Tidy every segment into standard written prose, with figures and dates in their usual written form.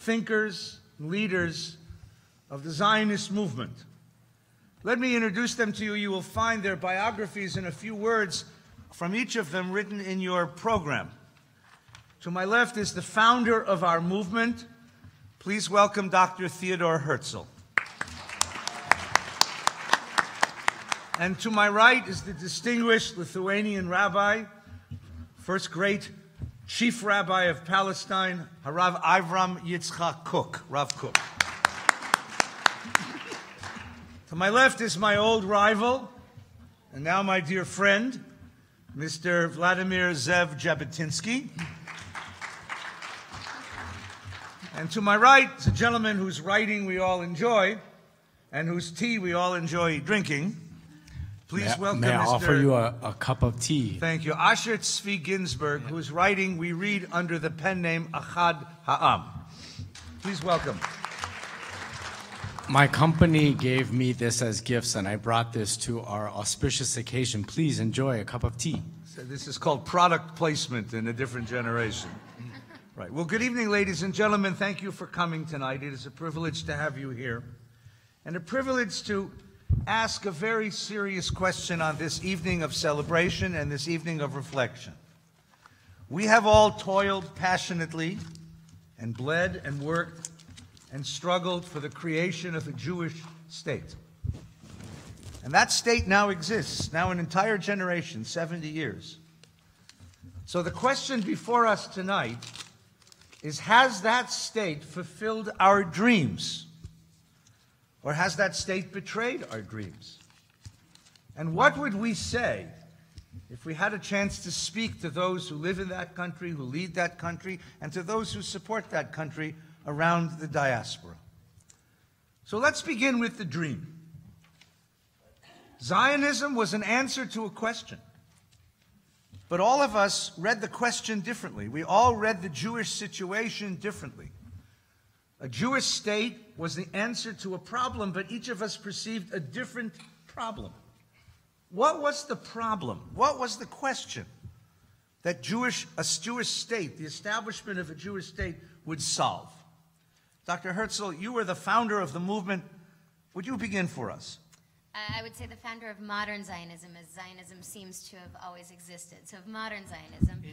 thinkers, and leaders of the Zionist movement. Let me introduce them to you. You will find their biographies in a few words from each of them written in your program. To my left is the founder of our movement. Please welcome Dr. Theodor Herzl. And to my right is the distinguished Lithuanian rabbi, first great chief rabbi of Palestine, Harav Avram Yitzchak Kook, Rav Kook. To my left is my old rival, and now my dear friend, Mr. Vladimir Zev Jabotinsky. And to my right is a gentleman whose writing we all enjoy, and whose tea we all enjoy drinking. Please welcome May I Mr. offer you a cup of tea? Thank you. Asher Tzvi Ginsburg, whose writing we read under the pen name Achad Ha'am. Please welcome. My company gave me this as gifts, and I brought this to our auspicious occasion. Please enjoy a cup of tea. So this is called product placement in a different generation. Right. Well, good evening, ladies and gentlemen. Thank you for coming tonight. It is a privilege to have you here, and a privilege to ask a very serious question on this evening of celebration and this evening of reflection. We have all toiled passionately and bled and worked and struggled for the creation of a Jewish state. And that state now exists, now an entire generation, 70 years. So the question before us tonight is, has that state fulfilled our dreams? Or has that state betrayed our dreams? And what would we say if we had a chance to speak to those who live in that country, who lead that country, and to those who support that country around the diaspora? So let's begin with the dream. Zionism was an answer to a question. But all of us read the question differently. We all read the Jewish situation differently. A Jewish state was the answer to a problem, but each of us perceived a different problem. What was the problem? What was the question that a Jewish state, the establishment of a Jewish state, would solve? Dr. Herzl, you were the founder of the movement. Would you begin for us? I would say the founder of modern Zionism, as Zionism seems to have always existed. So of modern Zionism.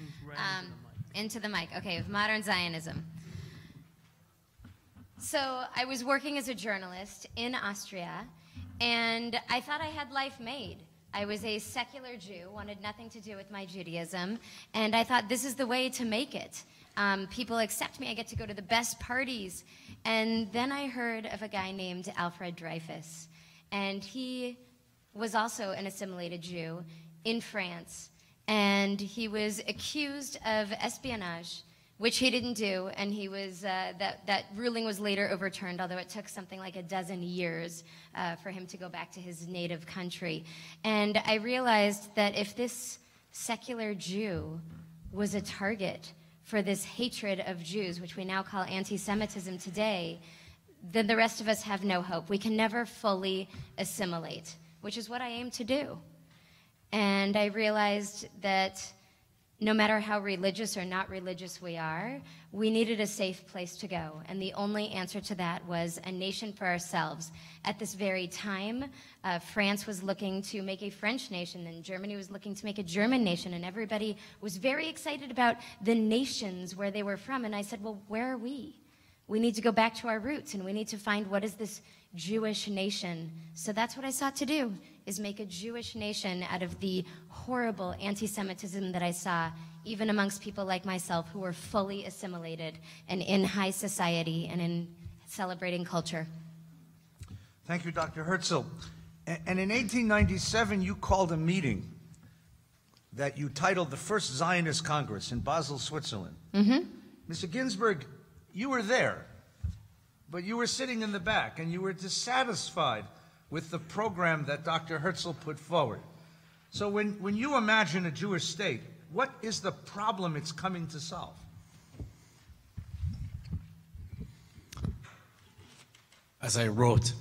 Into the mic. Okay, of modern Zionism. So I was working as a journalist in Austria, and I thought I had life made. I was a secular Jew, wanted nothing to do with my Judaism, and I thought this is the way to make it. People accept me, I get to go to the best parties. And then I heard of a guy named Alfred Dreyfus, and he was also an assimilated Jew in France, and he was accused of espionage, which he didn't do, and he was, that ruling was later overturned, although it took something like a dozen years for him to go back to his native country. And I realized that if this secular Jew was a target for this hatred of Jews, which we now call anti-Semitism today, then the rest of us have no hope. We can never fully assimilate, which is what I aim to do. And I realized that no matter how religious or not religious we are, we needed a safe place to go. And the only answer to that was a nation for ourselves. At this very time, France was looking to make a French nation, and Germany was looking to make a German nation, and everybody was very excited about the nations where they were from. And I said, well, where are we? We need to go back to our roots, and we need to find what is this Jewish nation. So that's what I sought to do, is make a Jewish nation out of the horrible anti-Semitism that I saw, even amongst people like myself who were fully assimilated and in high society and in celebrating culture. Thank you, Dr. Herzl. And in 1897, you called a meeting that you titled the First Zionist Congress in Basel, Switzerland. Mr. Ginsburg, you were there, but you were sitting in the back, and you were dissatisfied with the program that Dr. Herzl put forward. So when you imagine a Jewish state, what is the problem it's coming to solve? As I wrote,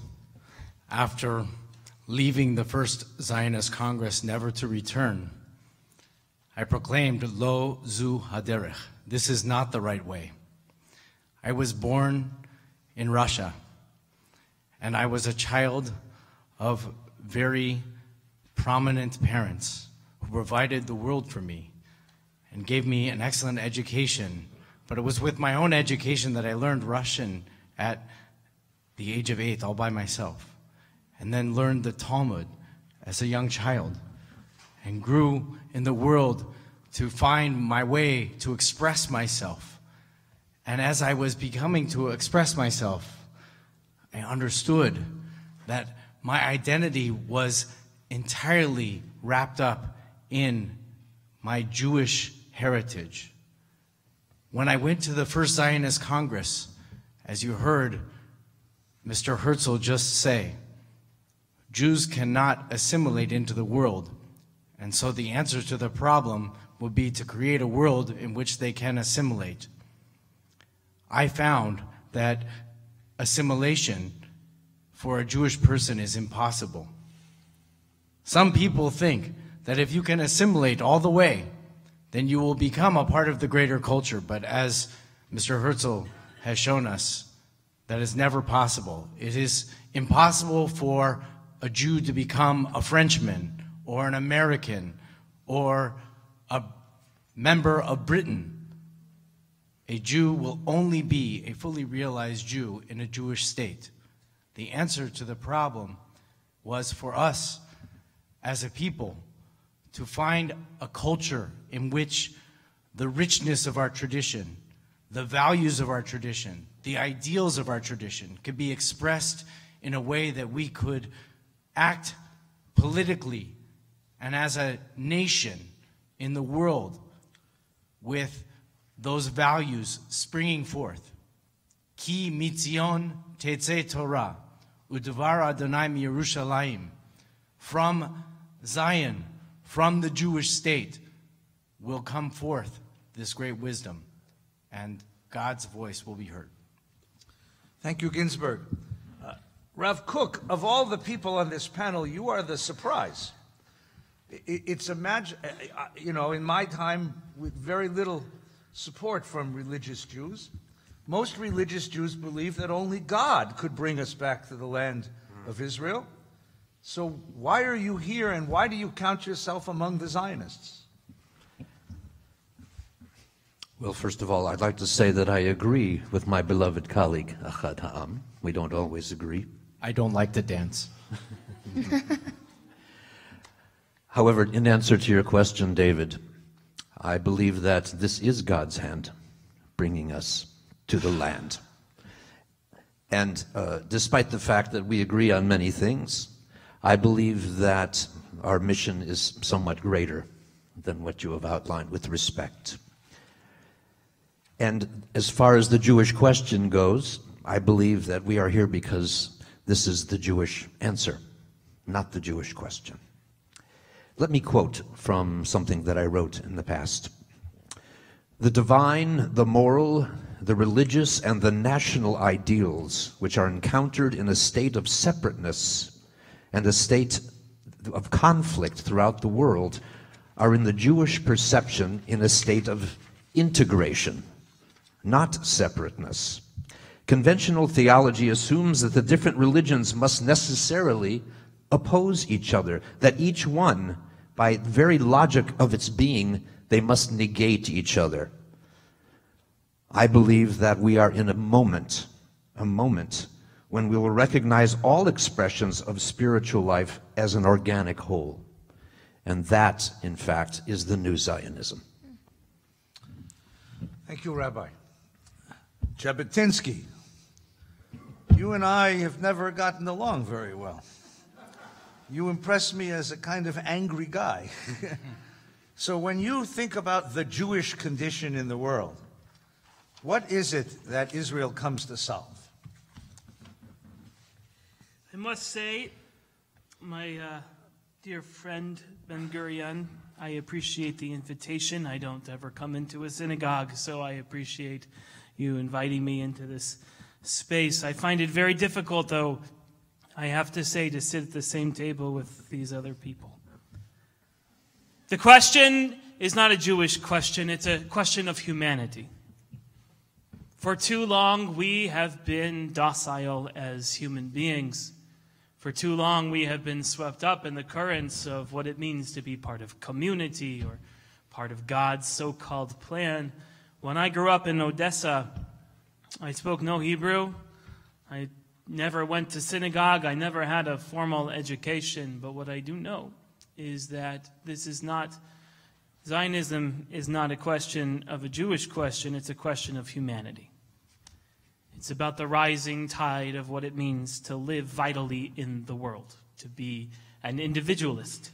after leaving the First Zionist Congress never to return, I proclaimed, Lo zu haderech, this is not the right way. I was born in Russia, and I was a child of very prominent parents who provided the world for me and gave me an excellent education. But it was with my own education that I learned Russian at the age of 8 all by myself, and then learned the Talmud as a young child, and grew in the world to find my way to express myself. And as I was becoming to express myself, I understood that my identity was entirely wrapped up in my Jewish heritage. When I went to the first Zionist Congress, as you heard Mr. Herzl just say, Jews cannot assimilate into the world, and so the answer to the problem would be to create a world in which they can assimilate. I found that assimilation for a Jewish person is impossible. Some people think that if you can assimilate all the way, then you will become a part of the greater culture. But as Mr. Herzl has shown us, that is never possible. It is impossible for a Jew to become a Frenchman or an American or a member of Britain. A Jew will only be a fully realized Jew in a Jewish state. The answer to the problem was for us as a people to find a culture in which the richness of our tradition, the values of our tradition, the ideals of our tradition could be expressed in a way that we could act politically and as a nation in the world with those values springing forth. Ki mitzion tetzeh Torah, u'devar Adonai miYerushalayim. From Zion, from the Jewish state, will come forth this great wisdom, and God's voice will be heard. Thank you, Ginsburg. Rav Kook, of all the people on this panel, you are the surprise. It's in my time, with very little support from religious Jews, most religious Jews believe that only God could bring us back to the land of Israel. So why are you here, and why do you count yourself among the Zionists? Well, first of all, I'd like to say that I agree with my beloved colleague, Achad Ha'am. We don't always agree. I don't like to dance. However, in answer to your question, David, I believe that this is God's hand bringing us to the land. And despite the fact that we agree on many things, I believe that our mission is somewhat greater than what you have outlined with respect. And as far as the Jewish question goes, I believe that we are here because this is the Jewish answer, not the Jewish question. Let me quote from something that I wrote in the past. The divine, the moral, the religious, and the national ideals which are encountered in a state of separateness and a state of conflict throughout the world are in the Jewish perception in a state of integration, not separateness. Conventional theology assumes that the different religions must necessarily oppose each other, that each one, by very logic of its being, they must negate each other. I believe that we are in a moment when we will recognize all expressions of spiritual life as an organic whole. And that, in fact, is the new Zionism. Thank you, Rabbi. Jabotinsky, you and I have never gotten along very well. You impress me as a kind of angry guy. So when you think about the Jewish condition in the world, what is it that Israel comes to solve? I must say, my dear friend Ben Gurion, I appreciate the invitation. I don't ever come into a synagogue, so I appreciate you inviting me into this space. I find it very difficult, though, I have to say, to sit at the same table with these other people. The question is not a Jewish question, it's a question of humanity. For too long, we have been docile as human beings. For too long, we have been swept up in the currents of what it means to be part of community or part of God's so-called plan. When I grew up in Odessa, I spoke no Hebrew. I never went to synagogue. I never had a formal education. But what I do know is that Zionism is not a question of a Jewish question. It's a question of humanity. It's about the rising tide of what it means to live vitally in the world, to be an individualist.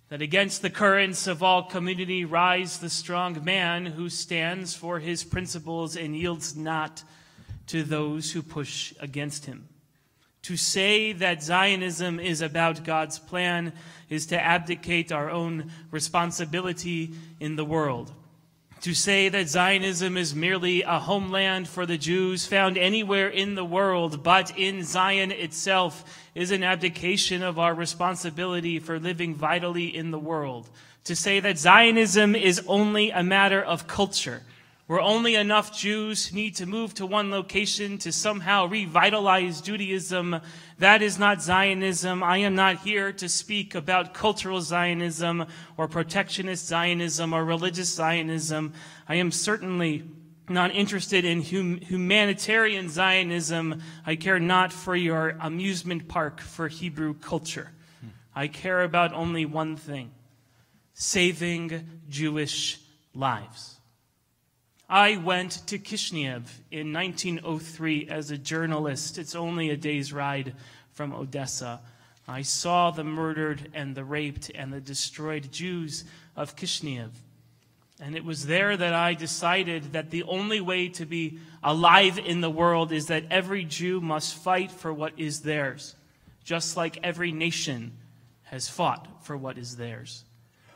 That against the currents of all community rise the strong man who stands for his principles and yields not to those who push against him. To say that Zionism is about God's plan is to abdicate our own responsibility in the world. To say that Zionism is merely a homeland for the Jews found anywhere in the world but in Zion itself is an abdication of our responsibility for living vitally in the world. To say that Zionism is only a matter of culture, where only enough Jews need to move to one location to somehow revitalize Judaism, that is not Zionism. I am not here to speak about cultural Zionism or protectionist Zionism or religious Zionism. I am certainly not interested in humanitarian Zionism. I care not for your amusement park for Hebrew culture. I care about only one thing: saving Jewish lives. I went to Kishinev in 1903 as a journalist. It's only a day's ride from Odessa. I saw the murdered and the raped and the destroyed Jews of Kishinev. And it was there that I decided that the only way to be alive in the world is that every Jew must fight for what is theirs, just like every nation has fought for what is theirs.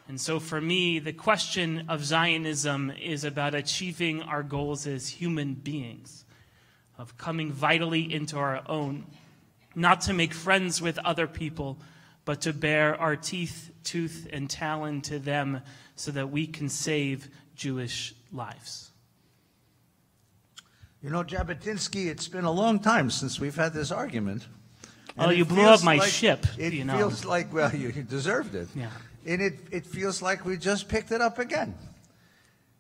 And so for me, the question of Zionism is about achieving our goals as human beings, of coming vitally into our own, not to make friends with other people, but to bear our teeth, tooth, and talon to them so that we can save Jewish lives. You know, Jabotinsky, it's been a long time since we've had this argument. Oh, And you it blew up feels my like- ship, It you know. feels like, well, you deserved it. Yeah. And it feels like we just picked it up again.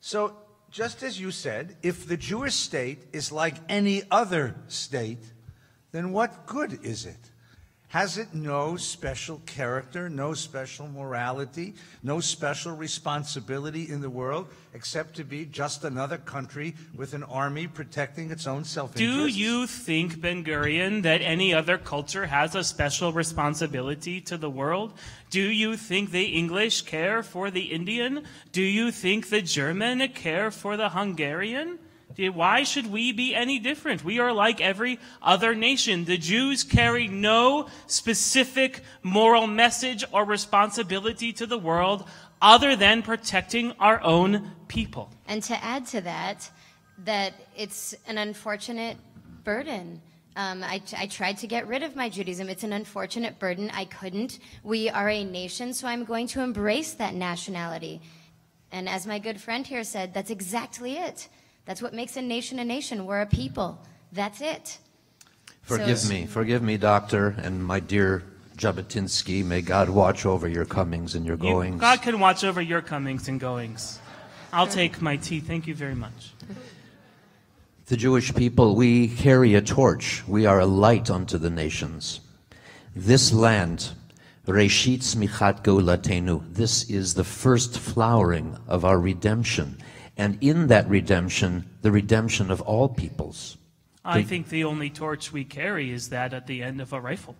So, just as you said, if the Jewish state is like any other state, then what good is it? Has it no special character, no special morality, no special responsibility in the world, except to be just another country with an army protecting its own self-interest? Do you think, Ben-Gurion, that any other culture has a special responsibility to the world? Do you think the English care for the Indian? Do you think the German care for the Hungarian? Why should we be any different? We are like every other nation. The Jews carry no specific moral message or responsibility to the world other than protecting our own people. And to add to that, that it's an unfortunate burden. I tried to get rid of my Judaism. It's an unfortunate burden. I couldn't. We are a nation, so I'm going to embrace that nationality. And as my good friend here said, that's exactly it. That's what makes a nation. We're a people. That's it. Forgive me, Doctor, and my dear Jabotinsky. May God watch over your comings and your goings. God can watch over your comings and goings. I'll take my tea. Thank you very much. The Jewish people, we carry a torch. We are a light unto the nations. This land, Reshit Smichat Geulatenu, this is the first flowering of our redemption. And in that redemption, the redemption of all peoples. I think the only torch we carry is that at the end of a rifle.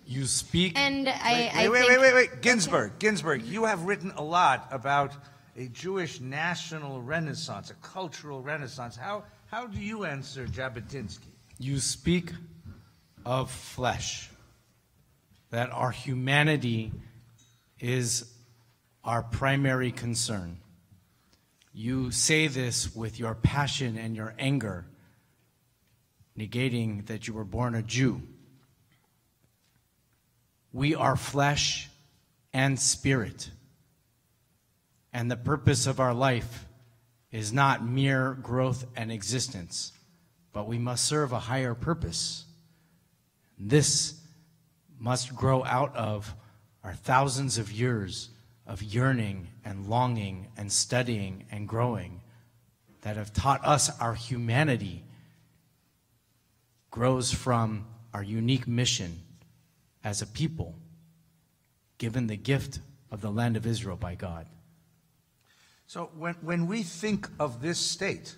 You speak. And Wait. Ginsburg, you have written a lot about a Jewish national renaissance, a cultural renaissance. How do you answer Jabotinsky? You speak of flesh, that our humanity is our primary concern. You say this with your passion and your anger, negating that you were born a Jew. We are flesh and spirit, and the purpose of our life is not mere growth and existence, but we must serve a higher purpose. This must grow out of our thousands of years of yearning and longing and studying and growing that have taught us our humanity grows from our unique mission as a people given the gift of the land of Israel by God. So when we think of this state,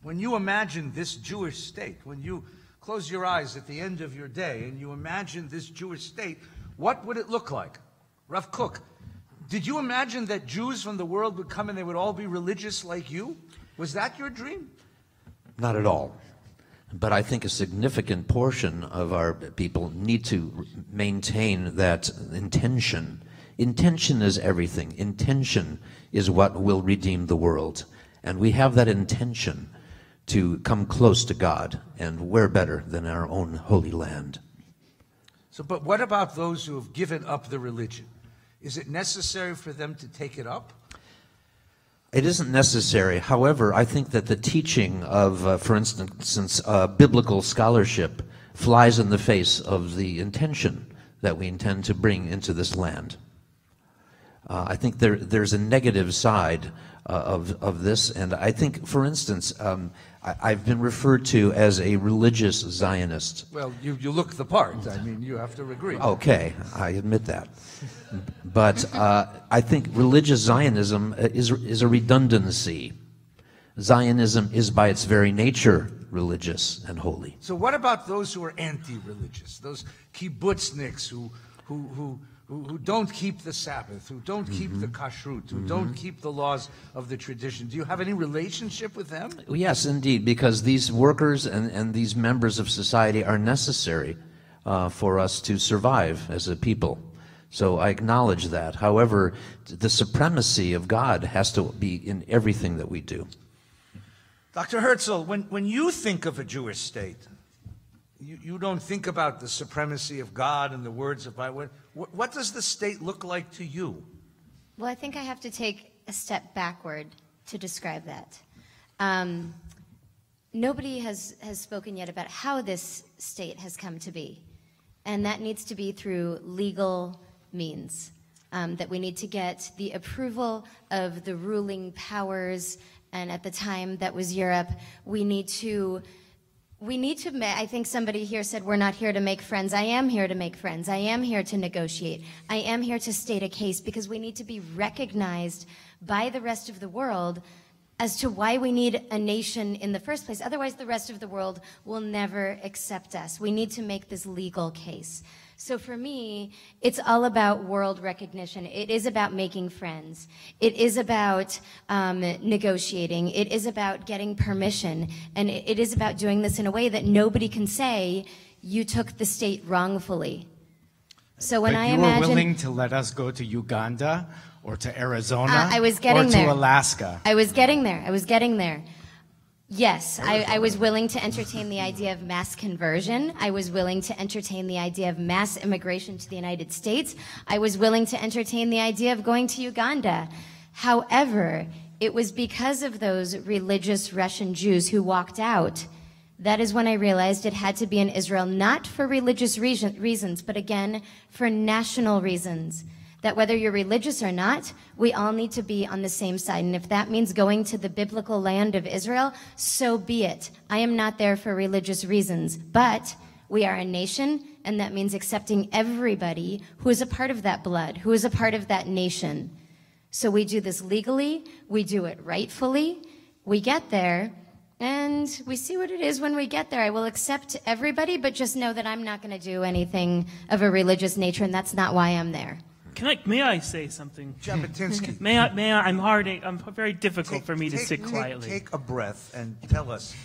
when you imagine this Jewish state, when you close your eyes at the end of your day and you imagine this Jewish state, what would it look like? Rav Kook, did you imagine that Jews from the world would come and they would all be religious like you? Was that your dream? Not at all. But I think a significant portion of our people need to maintain that intention. Intention is everything. Intention is what will redeem the world. And we have that intention to come close to God, and where better than our own holy land. So, but what about those who have given up the religion? Is it necessary for them to take it up? It isn't necessary. However, I think that the teaching of, for instance, biblical scholarship flies in the face of the intention that we intend to bring into this land. I think there's a negative side of this, and I think, for instance, I've been referred to as a religious Zionist. Well, you look the part. I mean, you have to agree. Okay, I admit that. But I think religious Zionism is a redundancy. Zionism is by its very nature religious and holy. So what about those who are anti-religious, those kibbutzniks who don't keep the Sabbath, who don't keep the kashrut, who don't keep the laws of the tradition? Do you have any relationship with them? Yes, indeed, because these workers and these members of society are necessary for us to survive as a people. So I acknowledge that. However, the supremacy of God has to be in everything that we do. Dr. Herzl, when you think of a Jewish state, you don't think about the supremacy of God and the words of Bible. What does the state look like to you? Well, I think I have to take a step backward to describe that. Nobody has spoken yet about how this state has come to be. And that needs to be through legal means. That we need to get the approval of the ruling powers. And at the time that was Europe, we need to, I think somebody here said, we're not here to make friends. I am here to make friends. I am here to negotiate. I am here to state a case because we need to be recognized by the rest of the world as to why we need a nation in the first place. Otherwise, the rest of the world will never accept us. We need to make this legal case. So for me, it's all about world recognition. It is about making friends. It is about negotiating. It is about getting permission. And it is about doing this in a way that nobody can say, you took the state wrongfully. So when I imagine... you were willing to let us go to Uganda or to Arizona I was getting or there. to Alaska? I was getting there. Yes, I was willing to entertain the idea of mass conversion. I was willing to entertain the idea of mass immigration to the United States. I was willing to entertain the idea of going to Uganda. However, it was because of those religious Russian Jews who walked out. That is when I realized it had to be in Israel, not for religious reasons, but again, for national reasons. That whether you're religious or not, we all need to be on the same side. And if that means going to the biblical land of Israel, so be it. I am not there for religious reasons, but we are a nation, and that means accepting everybody who is a part of that blood, who is a part of that nation. So we do this legally, we do it rightfully, we get there, and we see what it is when we get there. I will accept everybody, but just know that I'm not going to do anything of a religious nature, and that's not why I'm there. May I say something? Jabotinsky. May I? I'm very difficult for me to sit quietly. Take a breath and tell us,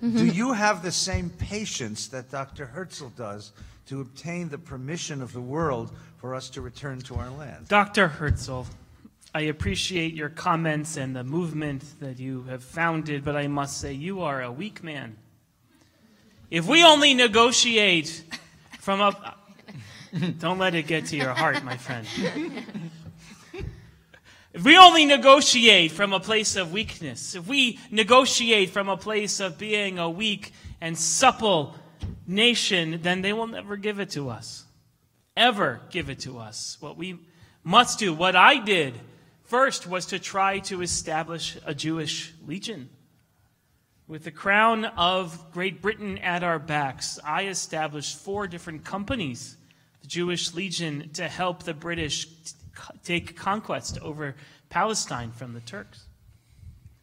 do you have the same patience that Dr. Herzl does to obtain the permission of the world for us to return to our land? Dr. Herzl, I appreciate your comments and the movement that you have founded, but I must say you are a weak man. If we only negotiate from a... Don't let it get to your heart, my friend. If we only negotiate from a place of weakness, if we negotiate from a place of being a weak and supple nation, then they will never give it to us. Ever give it to us. What we must do, what I did first, was to try to establish a Jewish legion. With the crown of Great Britain at our backs, I established 4 different companies, the Jewish Legion, to help the British take conquest over Palestine from the Turks.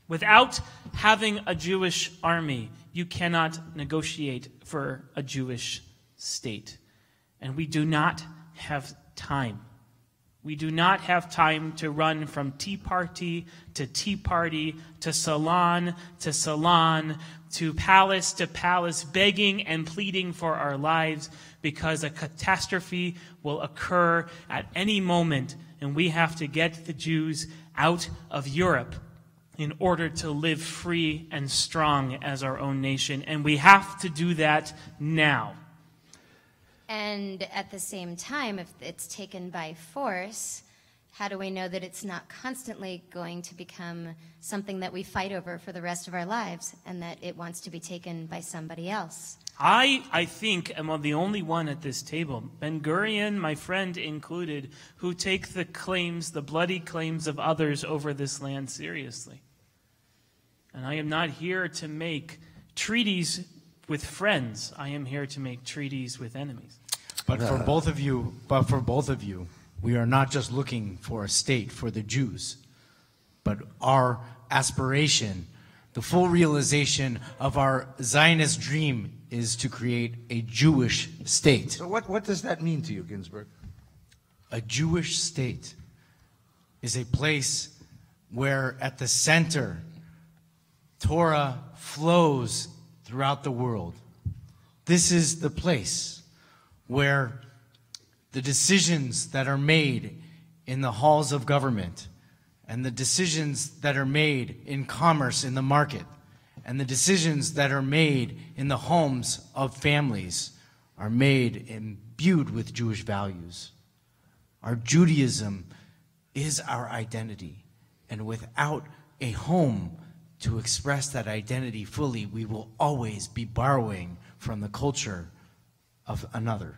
Without having a Jewish army, you cannot negotiate for a Jewish state. And we do not have time. We do not have time to run from Tea Party, to salon, to palace, begging and pleading for our lives, because a catastrophe will occur at any moment, and we have to get the Jews out of Europe in order to live free and strong as our own nation. And we have to do that now. And at the same time, if it's taken by force, how do we know that it's not constantly going to become something that we fight over for the rest of our lives, and that it wants to be taken by somebody else? I think I'm the only one at this table, Ben-Gurion, my friend included, who take the claims, the bloody claims of others over this land seriously. And I am not here to make treaties with friends. I am here to make treaties with enemies. But for both of you, we are not just looking for a state for the Jews, but our aspiration, the full realization of our Zionist dream, is to create a Jewish state. So what does that mean to you, Ginsburg? A Jewish state is a place where at the center, Torah flows throughout the world. This is the place where the decisions that are made in the halls of government, and the decisions that are made in commerce in the market, and the decisions that are made in the homes of families are made imbued with Jewish values. Our Judaism is our identity, and without a home to express that identity fully, we will always be borrowing from the culture of another.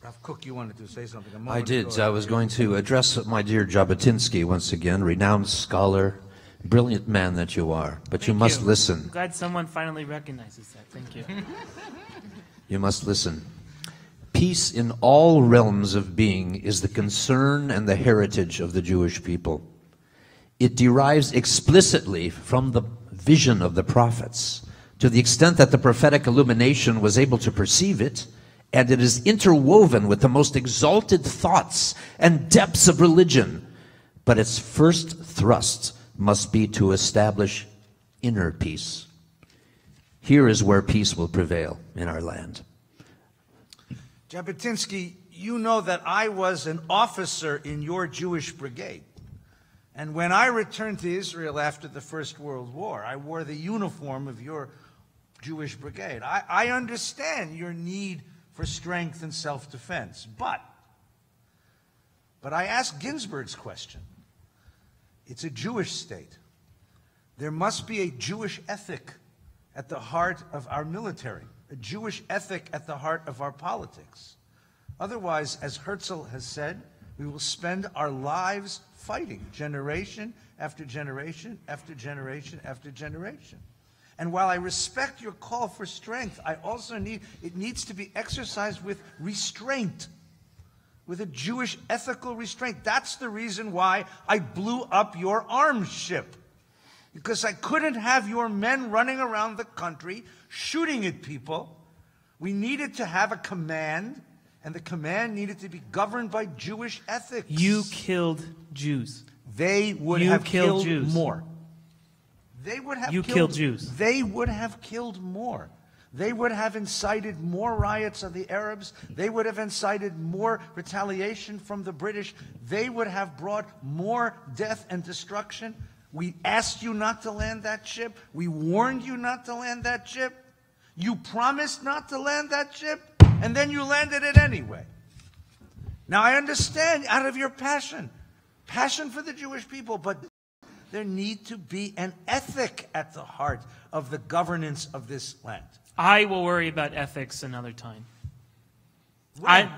Ralph Cook, you wanted to say something a moment I did. ago. I was going to address my dear Jabotinsky once again, renowned scholar, brilliant man that you are. But you must listen. Glad someone finally recognizes that. Thank you. You must listen. Peace in all realms of being is the concern and the heritage of the Jewish people. It derives explicitly from the vision of the prophets, to the extent that the prophetic illumination was able to perceive it, and it is interwoven with the most exalted thoughts and depths of religion. But its first thrust must be to establish inner peace. Here is where peace will prevail in our land. Jabotinsky, you know that I was an officer in your Jewish brigade. And when I returned to Israel after the First World War, I wore the uniform of your Jewish brigade. I understand your need for strength and self-defense. But I ask Ginsburg's question. It's a Jewish state. There must be a Jewish ethic at the heart of our military, a Jewish ethic at the heart of our politics. Otherwise, as Herzl has said, we will spend our lives fighting generation after generation after generation after generation. And while I respect your call for strength, I also it needs to be exercised with restraint, with a Jewish ethical restraint. That's the reason why I blew up your arms ship. Because I couldn't have your men running around the country shooting at people. We needed to have a command, and the command needed to be governed by Jewish ethics. You killed Jews. They would You have killed killed Jews. more. They would have killed Jews. They would have killed more. They would have incited more riots of the Arabs. They would have incited more retaliation from the British. They would have brought more death and destruction. We asked you not to land that ship. We warned you not to land that ship. You promised not to land that ship, and then you landed it anyway. Now, I understand out of your passion. passion for the Jewish people, but there need to be an ethic at the heart of the governance of this land. I will worry about ethics another time. When?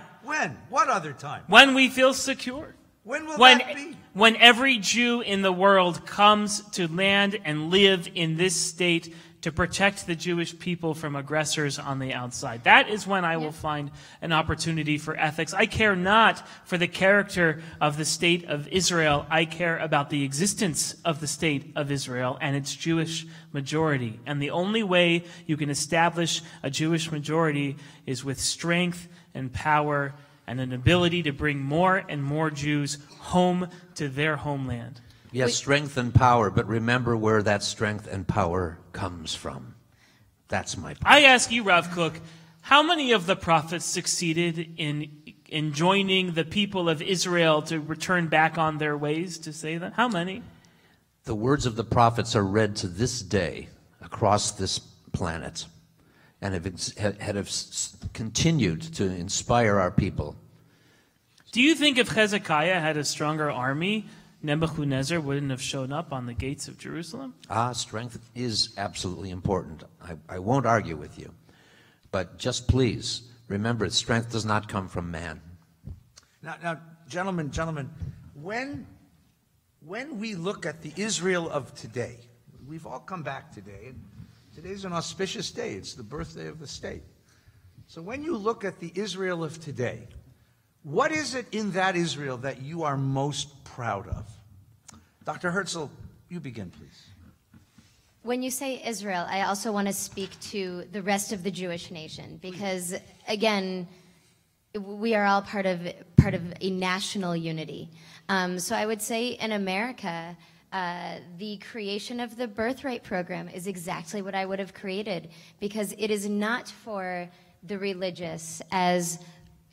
What other time? When we feel secure. When will that be? When every Jew in the world comes to land and live in this state to protect the Jewish people from aggressors on the outside. That is when I will find an opportunity for ethics. I care not for the character of the state of Israel. I care about the existence of the state of Israel and its Jewish majority. And the only way you can establish a Jewish majority is with strength and power and an ability to bring more and more Jews home to their homeland. Yes, strength and power, but remember where that strength and power comes from. That's my point. I ask you, Rav Kook, how many of the prophets succeeded in joining the people of Israel to return back on their ways, to say that? How many? The words of the prophets are read to this day across this planet and have continued to inspire our people. Do you think if Hezekiah had a stronger army, Nebuchadnezzar wouldn't have shown up on the gates of Jerusalem? Strength is absolutely important. I won't argue with you. But just please, remember, strength does not come from man. Now, gentlemen, when we look at the Israel of today, we've all come back today, and today's an auspicious day. It's the birthday of the state. So when you look at the Israel of today, what is it in that Israel that you are most proud of? Dr. Herzl, you begin, please. When you say Israel, I also want to speak to the rest of the Jewish nation because, again, we are all part of a national unity. So I would say in America, the creation of the birthright program is exactly what I would have created because it is not for the religious as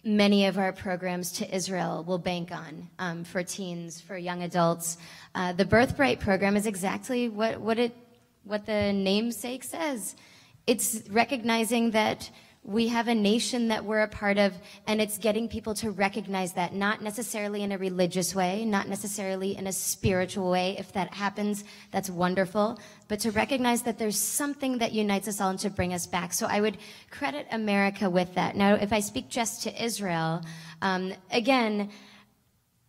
many of our programs to Israel will bank on for teens, for young adults. The Birthright program is exactly what the namesake says. It's recognizing that we have a nation that we're a part of, and it's getting people to recognize that, not necessarily in a religious way, not necessarily in a spiritual way. If that happens, that's wonderful, but to recognize that there's something that unites us all and to bring us back. So I would credit America with that. Now, if I speak just to Israel, again,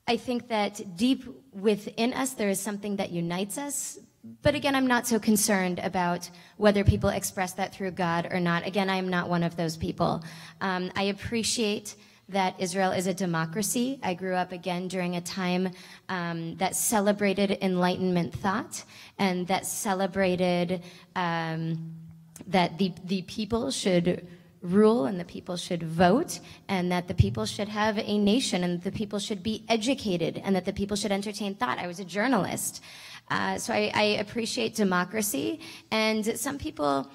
I think that deep within us, there is something that unites us. But again, I'm not so concerned about whether people express that through God or not. Again, I am not one of those people. I appreciate that Israel is a democracy. I grew up, again, during a time that celebrated Enlightenment thought and that celebrated that the people should rule and the people should vote and that the people should have a nation and the people should be educated and that the people should entertain thought. I was a journalist. So I appreciate democracy, and some people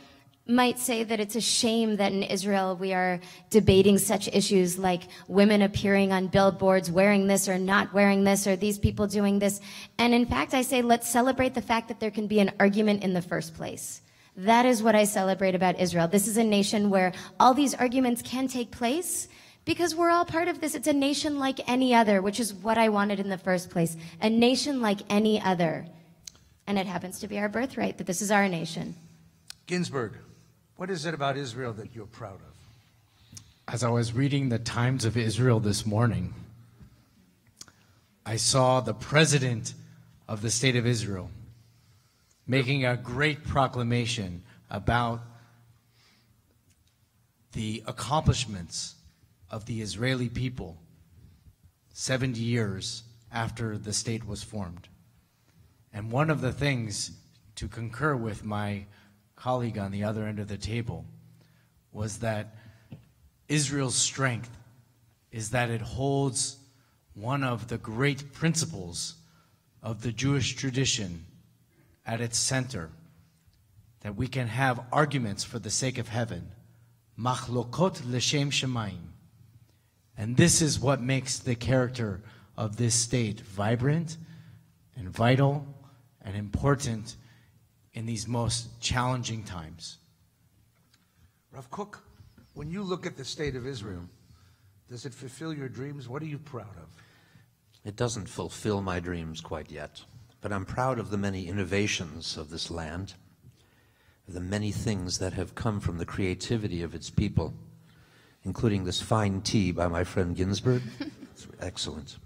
might say that it's a shame that in Israel we are debating such issues like women appearing on billboards wearing this or not wearing this or these people doing this. And in fact, I say let's celebrate the fact that there can be an argument in the first place. That is what I celebrate about Israel. This is a nation where all these arguments can take place because we're all part of this. It's a nation like any other, which is what I wanted in the first place. A nation like any other. And it happens to be our birthright, that this is our nation. Ginsburg, what is it about Israel that you're proud of? As I was reading the Times of Israel this morning, I saw the president of the state of Israel making a great proclamation about the accomplishments of the Israeli people 70 years after the state was formed. And one of the things, to concur with my colleague on the other end of the table, was that Israel's strength is that it holds one of the great principles of the Jewish tradition at its center, that we can have arguments for the sake of heaven, machlokot l'shem shemayim. And this is what makes the character of this state vibrant and vital and important in these most challenging times. Rav Kook, when you look at the state of Israel, does it fulfill your dreams? What are you proud of? It doesn't fulfill my dreams quite yet, but I'm proud of the many innovations of this land, the many things that have come from the creativity of its people, including this fine tea by my friend Ginsberg. It's excellent.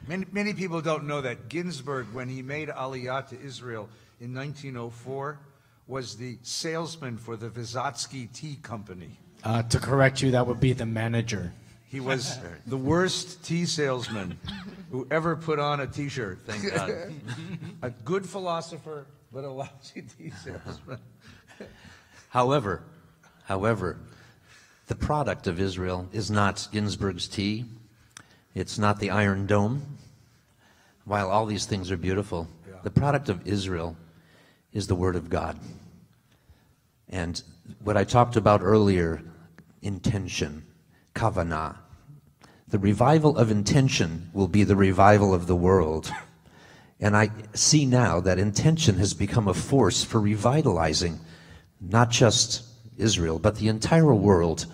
Many people don't know that Ginsberg, when he made Aliyah to Israel in 1904, was the salesman for the Vysotsky Tea Company. To correct you, that would be the manager. He was the worst tea salesman who ever put on a T-shirt, thank God. A good philosopher, but a lousy tea salesman. However, the product of Israel is not Ginsberg's tea. It's not the Iron Dome. While all these things are beautiful, the product of Israel is the Word of God. And what I talked about earlier, intention, kavanah. The revival of intention will be the revival of the world. And I see now that intention has become a force for revitalizing not just Israel, but the entire world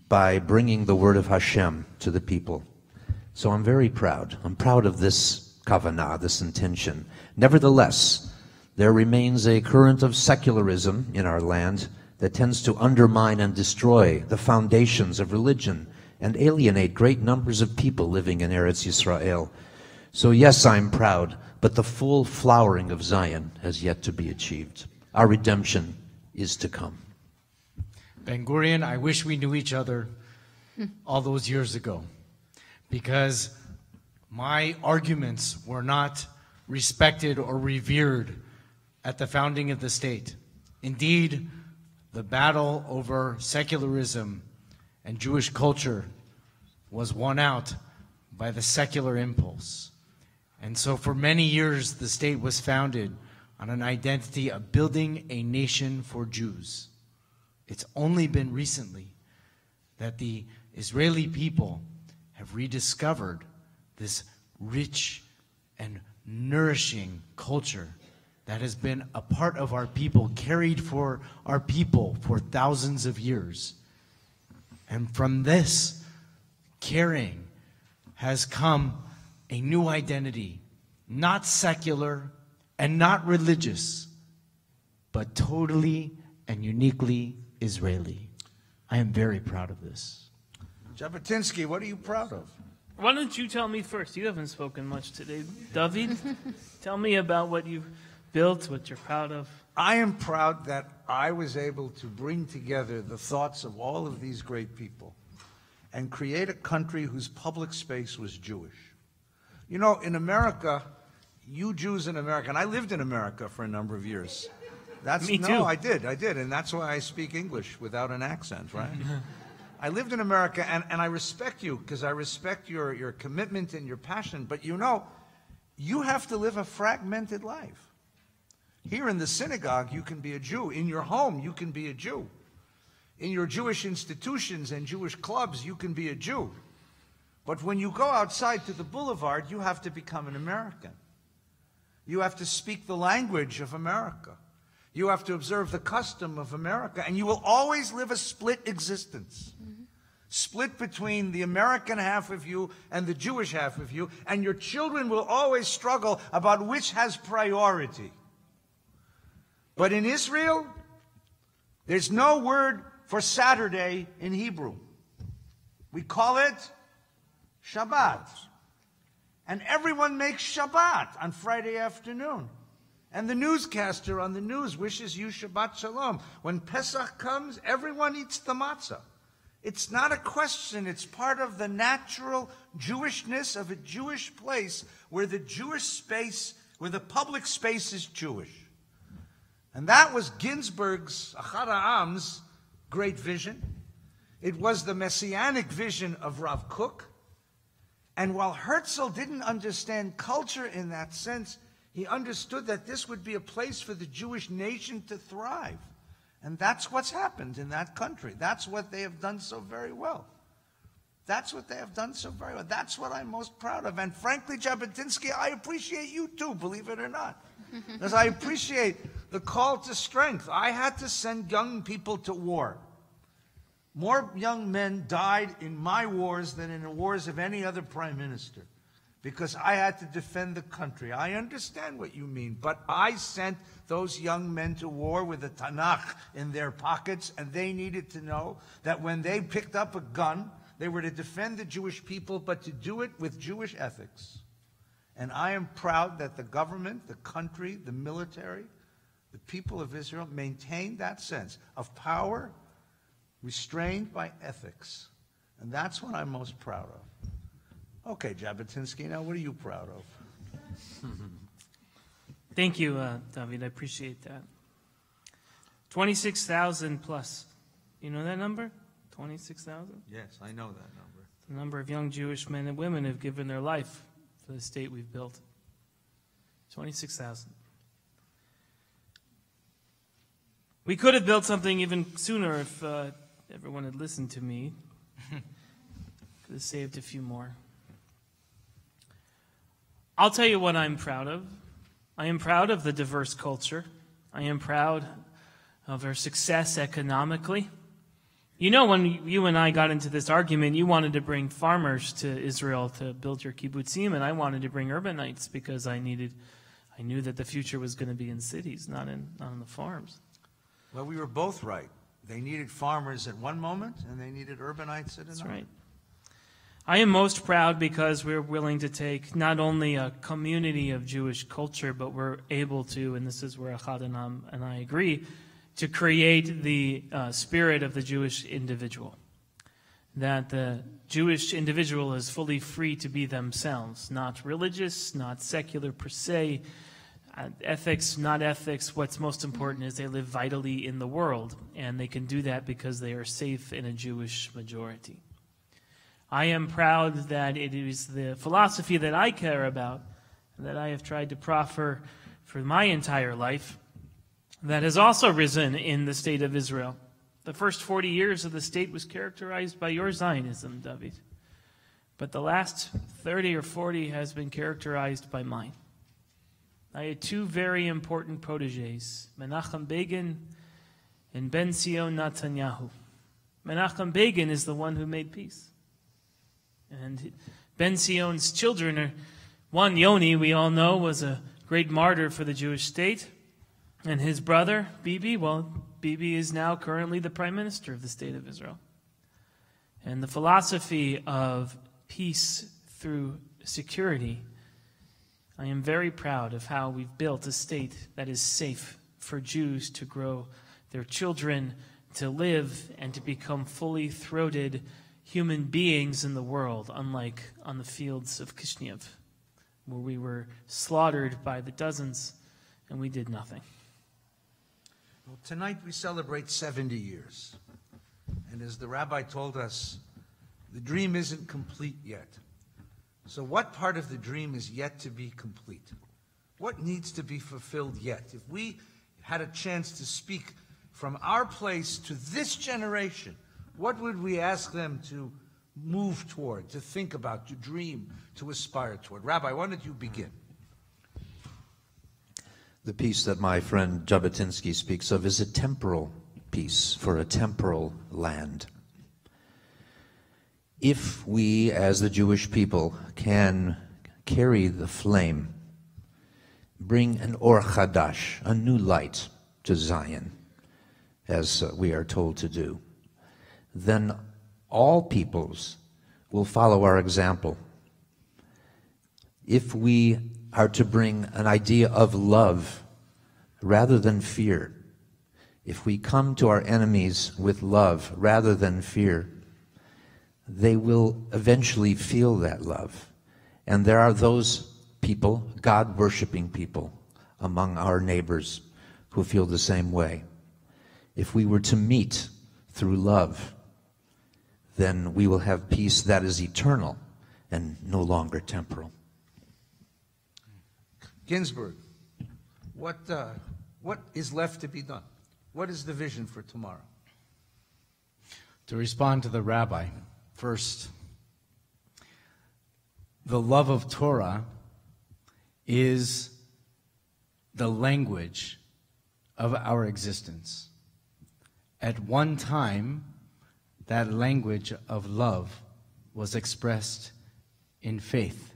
by bringing the word of Hashem to the people. So I'm very proud. I'm proud of this kavanah, this intention. Nevertheless, there remains a current of secularism in our land that tends to undermine and destroy the foundations of religion and alienate great numbers of people living in Eretz Yisrael. So yes, I'm proud, but the full flowering of Zion has yet to be achieved. Our redemption is to come. Ben-Gurion, I wish we knew each other all those years ago, because my arguments were not respected or revered at the founding of the state. Indeed, the battle over secularism and Jewish culture was won out by the secular impulse. And so for many years, the state was founded on an identity of building a nation for Jews. It's only been recently that the Israeli people have rediscovered this rich and nourishing culture that has been a part of our people, carried for our people for thousands of years. And from this carrying has come a new identity, not secular and not religious, but totally and uniquely Israeli. I am very proud of this. Jabotinsky, what are you proud of? Why don't you tell me first? You haven't spoken much today. David, tell me about what you've built, what you're proud of. I am proud that I was able to bring together the thoughts of all of these great people and create a country whose public space was Jewish. You know, in America, you Jews in America, and I lived in America for a number of years. Me too. No, I did, and that's why I speak English without an accent, right? I lived in America, and I respect you, because I respect your commitment and your passion, but you know, you have to live a fragmented life. Here in the synagogue, you can be a Jew. In your home, you can be a Jew. In your Jewish institutions and Jewish clubs, you can be a Jew. But when you go outside to the boulevard, you have to become an American. You have to speak the language of America. You have to observe the custom of America, and you will always live a split existence. Split between the American half of you and the Jewish half of you, and your children will always struggle about which has priority. But in Israel, there's no word for Saturday in Hebrew. We call it Shabbat. And everyone makes Shabbat on Friday afternoon. And the newscaster on the news wishes you Shabbat Shalom. When Pesach comes, everyone eats the matzah. It's not a question. It's part of the natural Jewishness of a Jewish place where the Jewish space, where the public space is Jewish. And that was Ginsberg's, Achad Ha'am's, great vision. It was the messianic vision of Rav Kook. And while Herzl didn't understand culture in that sense, he understood that this would be a place for the Jewish nation to thrive. And that's what's happened in that country. That's what they have done so very well. That's what they have done so very well. That's what I'm most proud of. And frankly, Jabotinsky, I appreciate you too, believe it or not. Because I appreciate the call to strength. I had to send young people to war. More young men died in my wars than in the wars of any other prime minister. because I had to defend the country. I understand what you mean, but I sent those young men to war with the Tanakh in their pockets, and they needed to know that when they picked up a gun, they were to defend the Jewish people, but to do it with Jewish ethics. And I am proud that the government, the country, the military, the people of Israel maintained that sense of power restrained by ethics. And that's what I'm most proud of. Okay, Jabotinsky, now what are you proud of? Thank you, David. I appreciate that. 26,000 plus. You know that number? 26,000? Yes, I know that number. The number of young Jewish men and women have given their life for the state we've built. 26,000. We could have built something even sooner if everyone had listened to me. Could have saved a few more. I'll tell you what I'm proud of. I am proud of the diverse culture. I am proud of our success economically. You know, when you and I got into this argument, you wanted to bring farmers to Israel to build your kibbutzim, and I wanted to bring urbanites because I knew that the future was going to be in cities, not on the farms. Well, we were both right. They needed farmers at one moment, and they needed urbanites at another. That's right. I am most proud because we're willing to take not only a community of Jewish culture, but we're able to, and this is where Achad and I agree, to create the spirit of the Jewish individual. That the Jewish individual is fully free to be themselves, not religious, not secular per se, ethics, not ethics. What's most important is they live vitally in the world, and they can do that because they are safe in a Jewish majority. I am proud that it is the philosophy that I care about, that I have tried to proffer for my entire life, that has also risen in the state of Israel. The first 40 years of the state was characterized by your Zionism, David. But the last 30 or 40 has been characterized by mine. I had two very important protégés, Menachem Begin and Ben-Zion Netanyahu. Menachem Begin is the one who made peace. And Ben-Zion's children are, one, Yoni, we all know, was a great martyr for the Jewish state. And his brother, Bibi, well, Bibi is now currently the prime minister of the state of Israel. And the philosophy of peace through security, I am very proud of how we've built a state that is safe for Jews to grow their children, to live, and to become fully throated human beings in the world, unlike on the fields of Kishinev, where we were slaughtered by the dozens and we did nothing. Well, tonight we celebrate 70 years. And as the rabbi told us, the dream isn't complete yet. So what part of the dream is yet to be complete? What needs to be fulfilled yet? If we had a chance to speak from our place to this generation, what would we ask them to move toward, to think about, to dream, to aspire toward? Rabbi, why don't you begin? The peace that my friend Jabotinsky speaks of is a temporal peace for a temporal land. If we, as the Jewish people, can carry the flame, bring an or chadash, a new light to Zion, as we are told to do, then all peoples will follow our example. If we are to bring an idea of love rather than fear, if we come to our enemies with love rather than fear, they will eventually feel that love. And there are those people, God-worshiping people, among our neighbors who feel the same way. If we were to meet through love, then we will have peace that is eternal and no longer temporal. Ginsburg, what is left to be done? What is the vision for tomorrow? To respond to the rabbi, first, the love of Torah is the language of our existence. At one time, that language of love was expressed in faith.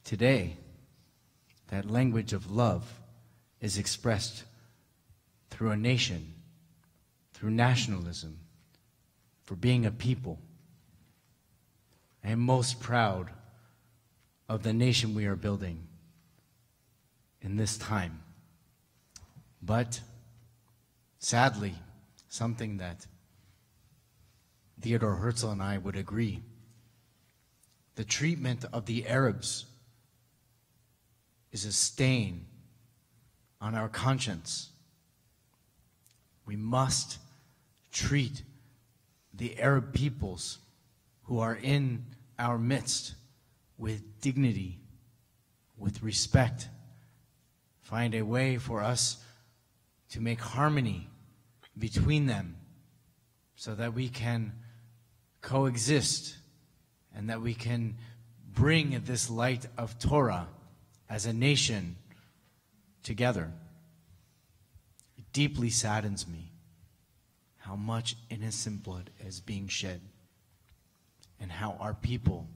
Today, that language of love is expressed through a nation, through nationalism, for being a people. I am most proud of the nation we are building in this time. But sadly, something that Theodore Herzl and I would agree, the treatment of the Arabs is a stain on our conscience. We must treat the Arab peoples who are in our midst with dignity, with respect. Find a way for us to make harmony between them so that we can coexist and that we can bring this light of Torah as a nation together. It deeply saddens me how much innocent blood is being shed and how our people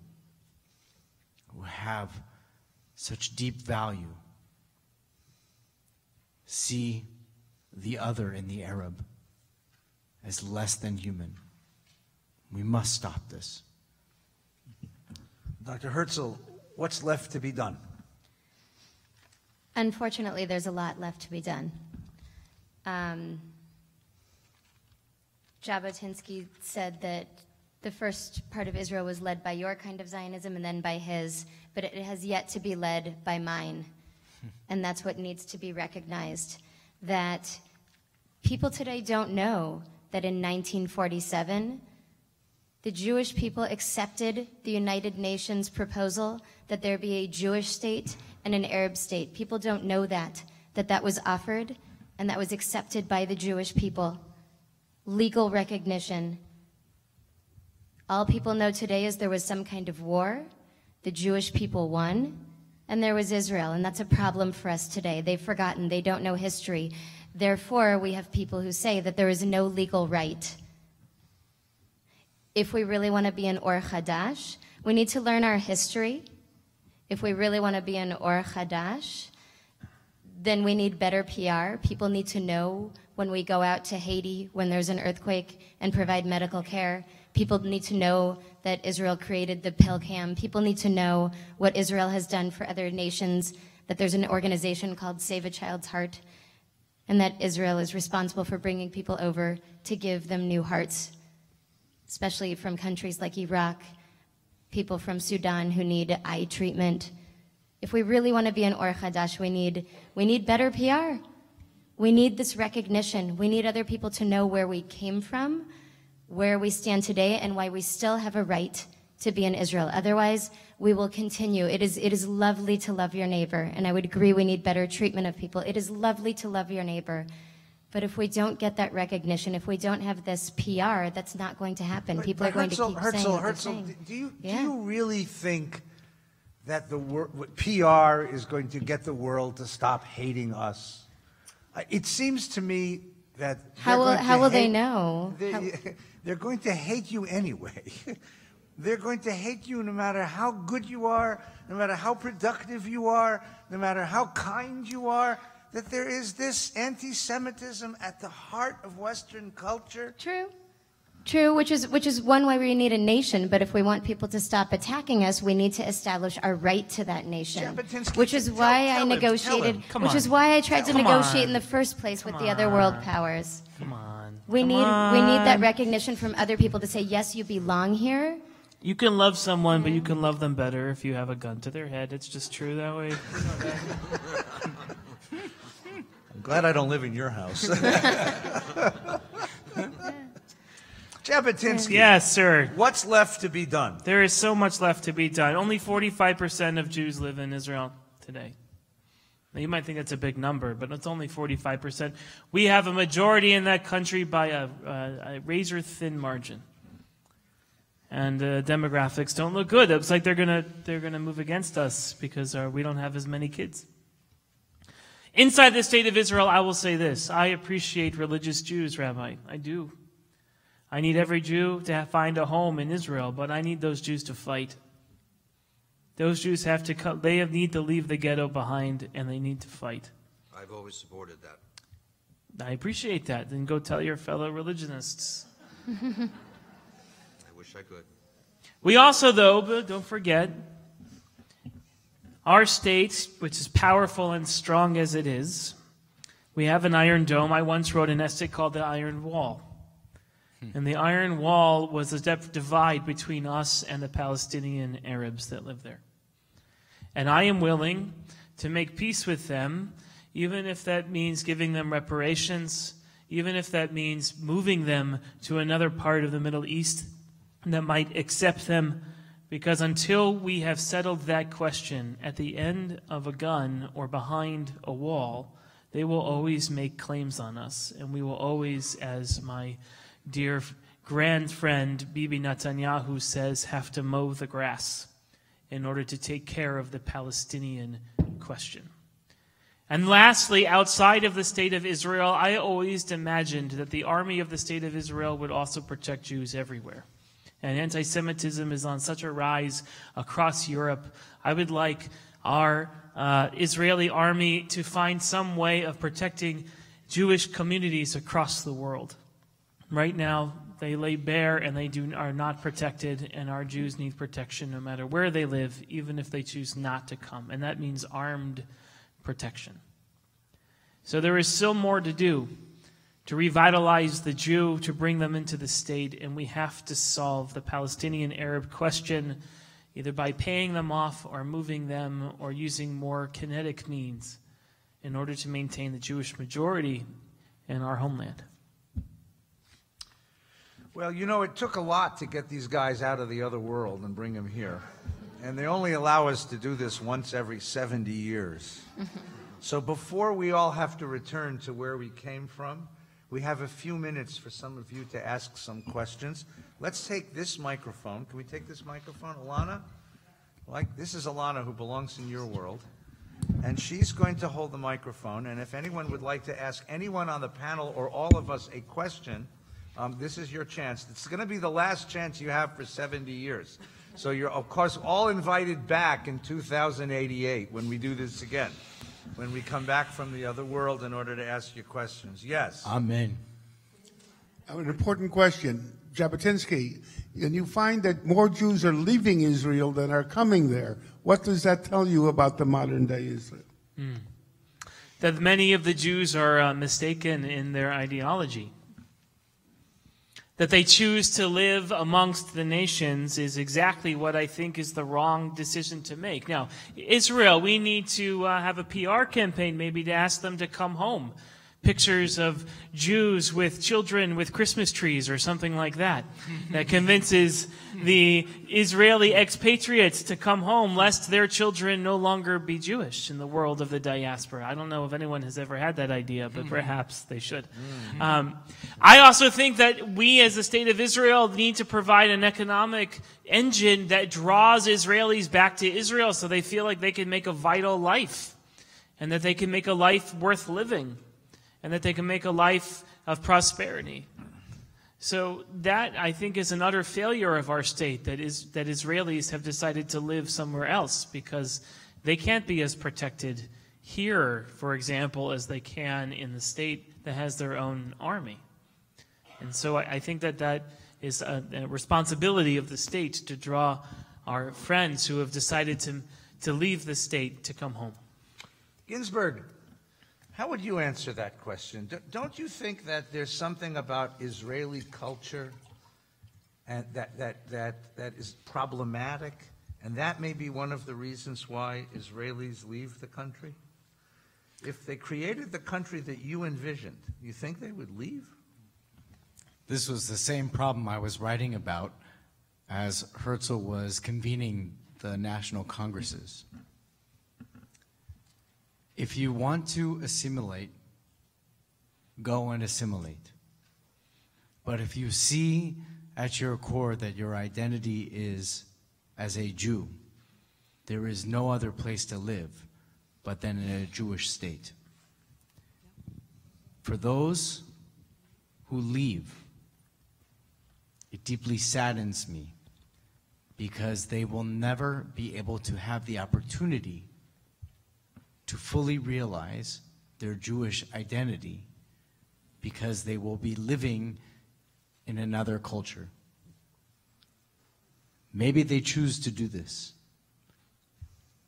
who have such deep value see the other in the Arab as less than human. We must stop this. Dr. Herzl, what's left to be done? Unfortunately, there's a lot left to be done. Jabotinsky said that the first part of Israel was led by your kind of Zionism and then by his, but it has yet to be led by mine. And that's what needs to be recognized, that people today don't know that in 1947, the Jewish people accepted the United Nations proposal that there be a Jewish state and an Arab state. People don't know that that was offered and that was accepted by the Jewish people. Legal recognition. All people know today is there was some kind of war, the Jewish people won, and there was Israel, and that's a problem for us today. They've forgotten, they don't know history. Therefore, we have people who say that there is no legal right. If we really want to be an Or Chadash, we need to learn our history. If we really want to be an Or Chadash, then we need better PR. People need to know when we go out to Haiti, when there's an earthquake, and provide medical care. People need to know that Israel created the pill cam. People need to know what Israel has done for other nations, that there's an organization called Save a Child's Heart, and that Israel is responsible for bringing people over to give them new hearts, especially from countries like Iraq, people from Sudan who need eye treatment. If we really want to be an Or Chadash, we need better PR. We need this recognition. We need other people to know where we came from, where we stand today, and why we still have a right to be in Israel. Otherwise, we will continue. It is lovely to love your neighbor, and I would agree we need better treatment of people. It is lovely to love your neighbor. But if we don't get that recognition, if we don't have this PR, that's not going to happen. People are going to keep saying what they're saying. Do you really think that the PR is going to get the world to stop hating us? It seems to me that how will they know? They're going to hate you anyway. They're going to hate you no matter how good you are, no matter how productive you are, no matter how kind you are. That there is this anti-Semitism at the heart of Western culture. True, which is one way we need a nation. But if we want people to stop attacking us, we need to establish our right to that nation. Which is why I negotiated. Which is why I tried to negotiate in the first place with the other world powers. Come on. We need that recognition from other people to say, yes, you belong here. You can love someone, but you can love them better if you have a gun to their head. It's just true that way. I'm glad I don't live in your house. Jabotinsky. Yes, sir. What's left to be done? There is so much left to be done. Only 45% of Jews live in Israel today. Now, you might think that's a big number, but it's only 45%. We have a majority in that country by a razor-thin margin. And demographics don't look good. It looks like they're gonna move against us because we don't have as many kids. Inside the state of Israel, I will say this. I appreciate religious Jews, Rabbi. I do. I need every Jew to find a home in Israel, but I need those Jews to fight. Those Jews have to come, they need to leave the ghetto behind, and they need to fight. I've always supported that. I appreciate that. Then go tell your fellow religionists. I wish I could. We also, though, but don't forget, our state, which is powerful and strong as it is, we have an iron dome. I once wrote an essay called The Iron Wall. And the Iron Wall was a divide between us and the Palestinian Arabs that live there. And I am willing to make peace with them, even if that means giving them reparations, even if that means moving them to another part of the Middle East that might accept them, because until we have settled that question at the end of a gun or behind a wall, they will always make claims on us, and we will always, as my dear grand friend Bibi Netanyahu says, have to mow the grass in order to take care of the Palestinian question. And lastly, outside of the state of Israel, I always imagined that the army of the state of Israel would also protect Jews everywhere. And anti-Semitism is on such a rise across Europe. I would like our Israeli army to find some way of protecting Jewish communities across the world. Right now, they lay bare and they are not protected, and our Jews need protection no matter where they live, even if they choose not to come. And that means armed protection. So there is still more to do to revitalize the Jew, to bring them into the state, and we have to solve the Palestinian-Arab question either by paying them off or moving them or using more kinetic means in order to maintain the Jewish majority in our homeland. Well, you know, it took a lot to get these guys out of the other world and bring them here. And they only allow us to do this once every 70 years. So before we all have to return to where we came from, we have a few minutes for some of you to ask some questions. Let's take this microphone. Can we take this microphone? Alana? This is Alana, who belongs in your world. And she's going to hold the microphone. And if anyone would like to ask anyone on the panel or all of us a question, this is your chance. It's going to be the last chance you have for 70 years. So you're, of course, all invited back in 2088 when we do this again, when we come back from the other world in order to ask you questions. Yes? Amen. An important question. Jabotinsky, and you find that more Jews are leaving Israel than are coming there. What does that tell you about the modern day Israel? That many of the Jews are mistaken in their ideology. That they choose to live amongst the nations is exactly what I think is the wrong decision to make. Now, Israel, we need to have a PR campaign maybe to ask them to come home. Pictures of Jews with children with Christmas trees or something like that. That convinces the Israeli expatriates to come home lest their children no longer be Jewish in the world of the diaspora. I don't know if anyone has ever had that idea, but perhaps they should. I also think that we as the state of Israel need to provide an economic engine that draws Israelis back to Israel so they feel like they can make a vital life and that they can make a life worth living. And that they can make a life of prosperity. So that, I think, is an utter failure of our state, that Israelis have decided to live somewhere else because they can't be as protected here, for example, as they can in the state that has their own army. And so I think that is a responsibility of the state to draw our friends who have decided to leave the state to come home. Ginsburg, how would you answer that question? Don't you think that there's something about Israeli culture and that is problematic, and that may be one of the reasons why Israelis leave the country? If they created the country that you envisioned, you think they would leave? This was the same problem I was writing about as Herzl was convening the national congresses. If you want to assimilate, go and assimilate. But if you see at your core that your identity is as a Jew, there is no other place to live but then in a Jewish state. For those who leave, it deeply saddens me because they will never be able to have the opportunity to fully realize their Jewish identity because they will be living in another culture. Maybe they choose to do this.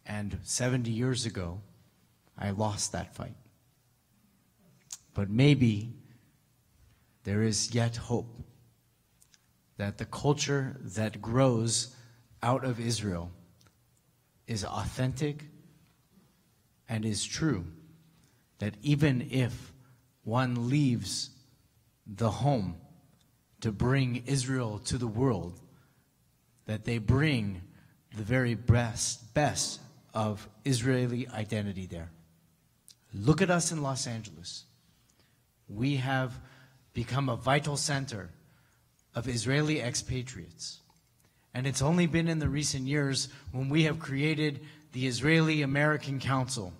And 70 years ago, I lost that fight. But maybe there is yet hope that the culture that grows out of Israel is authentic and is true. That even if one leaves the home to bring Israel to the world, that they bring the very best of Israeli identity there. Look at us in Los Angeles. We have become a vital center of Israeli expatriates. And it's only been in the recent years when we have created the Israeli-American Council,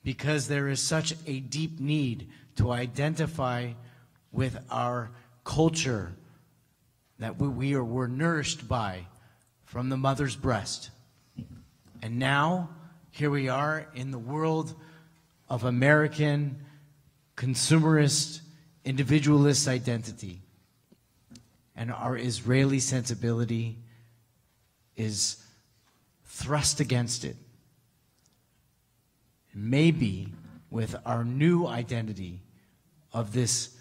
because there is such a deep need to identify with our culture that we're nourished by from the mother's breast. And now, here we are in the world of American consumerist, individualist identity. And our Israeli sensibility is thrust against it. Maybe with our new identity of this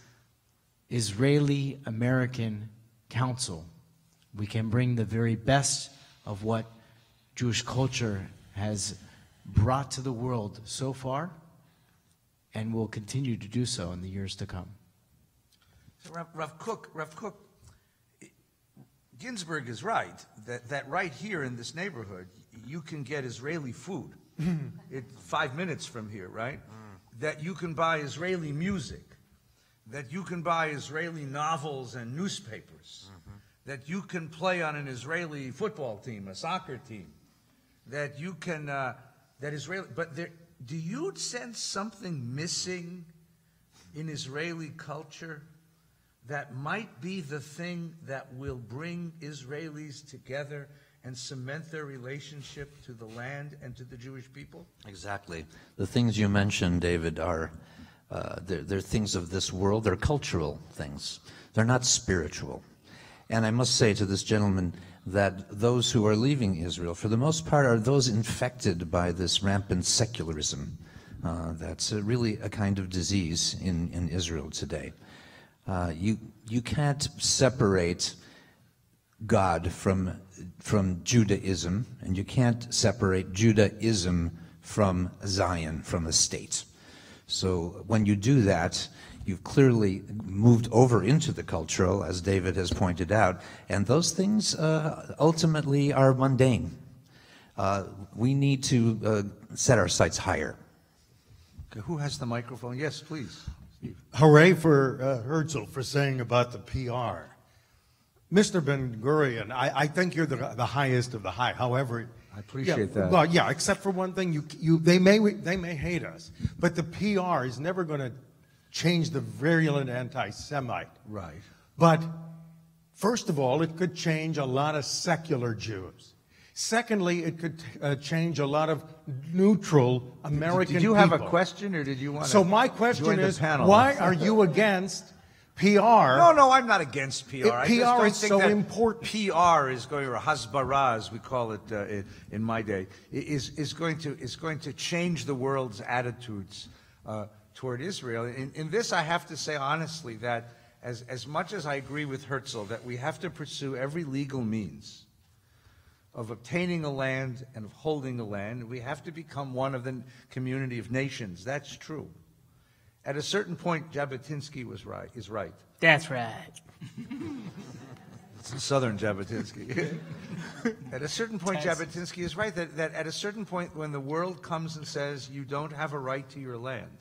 Israeli-American Council, we can bring the very best of what Jewish culture has brought to the world so far, and will continue to do so in the years to come. So Rav Kook, Ginsburg is right, that right here in this neighborhood, you can get Israeli food. 5 minutes from here, right? That you can buy Israeli music, that you can buy Israeli novels and newspapers, that you can play on an Israeli football team, a soccer team, that you can, but do you sense something missing in Israeli culture that might be the thing that will bring Israelis together and cement their relationship to the land and to the Jewish people? Exactly. The things you mentioned, David, are they're things of this world. They're cultural things. They're not spiritual. And I must say to this gentleman that those who are leaving Israel, for the most part, are those infected by this rampant secularism. That's really a kind of disease in Israel today. You can't separate God from Judaism, and you can't separate Judaism from Zion, from a state. So when you do that, you've clearly moved over into the cultural, as David has pointed out, and those things ultimately are mundane. We need to set our sights higher. Okay, who has the microphone? Yes, please. Steve. Hooray for Herzl for saying about the PR. Mr. Ben-Gurion, I think you're the highest of the high. However, I appreciate that. Well, yeah, except for one thing, they may hate us, but the PR is never going to change the virulent anti-Semite. Right. But first of all, it could change a lot of secular Jews. Secondly, it could change a lot of neutral American people. Did you have a question, or did you want to So my question join the is, panel? why are you against PR? No, I'm not against PR. I just PR don't is think so that important. PR is going, or hasbara, as we call it in my day, is going to change the world's attitudes toward Israel. In this, I have to say honestly that as much as I agree with Herzl that we have to pursue every legal means of obtaining a land and of holding a land, we have to become one of the community of nations. That's true. At a certain point, Jabotinsky is right. That's right. It's Southern Jabotinsky. At a certain point, Jabotinsky is right that at a certain point when the world comes and says you don't have a right to your land,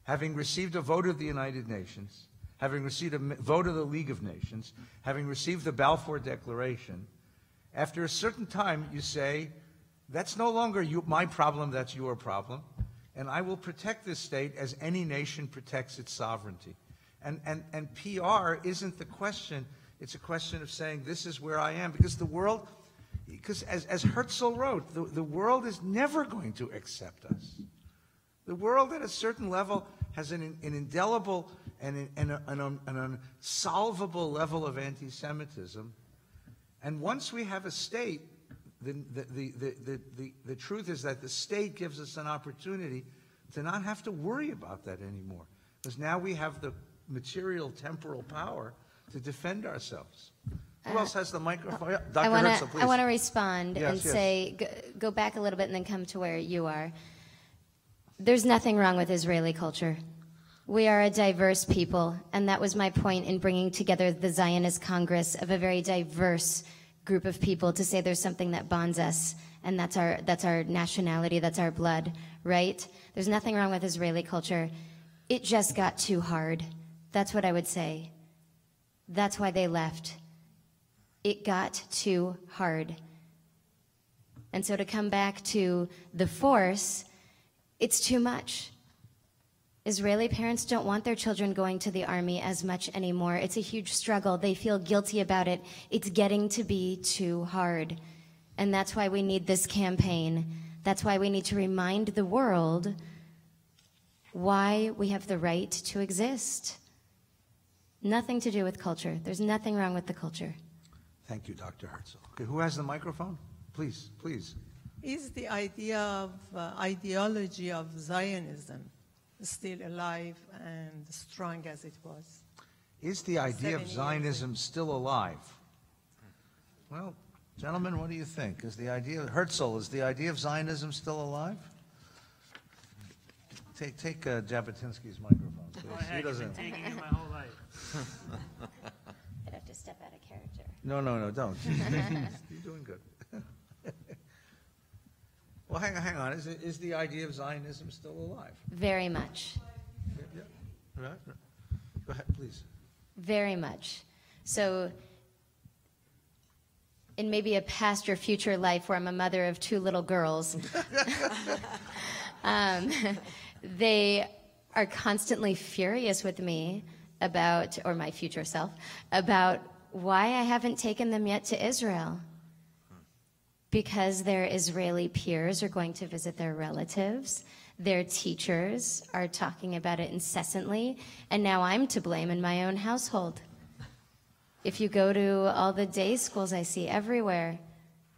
having received a vote of the United Nations, having received a vote of the League of Nations, having received the Balfour Declaration, after a certain time you say, that's no longer my problem, that's your problem, and I will protect this state as any nation protects its sovereignty. And PR isn't the question. It's a question of saying, this is where I am. Because the world, because as Herzl wrote, the world is never going to accept us. The world at a certain level has an indelible and an unsolvable level of anti-Semitism. And once we have a state, the truth is that the state gives us an opportunity to not have to worry about that anymore. Because now we have the material temporal power to defend ourselves. Who else has the microphone? Yeah, Dr. Herzl, please. I want to respond Yes, and yes. say, go back a little bit and then come to where you are. There's nothing wrong with Israeli culture. We are a diverse people, and that was my point in bringing together the Zionist Congress of a very diverse group of people to say there's something that bonds us, and that's our nationality, that's our blood, right? There's nothing wrong with Israeli culture. It just got too hard. That's what I would say. That's why they left. It got too hard. And so to come back to the force, it's too much. Israeli parents don't want their children going to the army as much anymore. It's a huge struggle. They feel guilty about it. It's getting to be too hard. And that's why we need this campaign. That's why we need to remind the world why we have the right to exist. Nothing to do with culture. There's nothing wrong with the culture. Thank you, Dr. Herzl. Okay, who has the microphone? Please, please. Is the idea of ideology of Zionism still alive and strong as it was? Is the idea of 70 years Zionism still alive? Well, gentlemen, what do you think? Is the idea, Herzl, is the idea of Zionism still alive? Take Jabotinsky's microphone, please. Oh, He heck, I've doesn't. been taking it my whole life. I'd have to step out of character. No, don't. You're doing good. Well, hang on. Is the idea of Zionism still alive? Very much. Yeah. Right. Go ahead, please. Very much. So in maybe a past or future life where I'm a mother of 2 little girls, they are constantly furious with me about, or my future self, about why I haven't taken them yet to Israel. Because their Israeli peers are going to visit their relatives. Their teachers are talking about it incessantly. And now I'm to blame in my own household. If you go to all the day schools I see everywhere,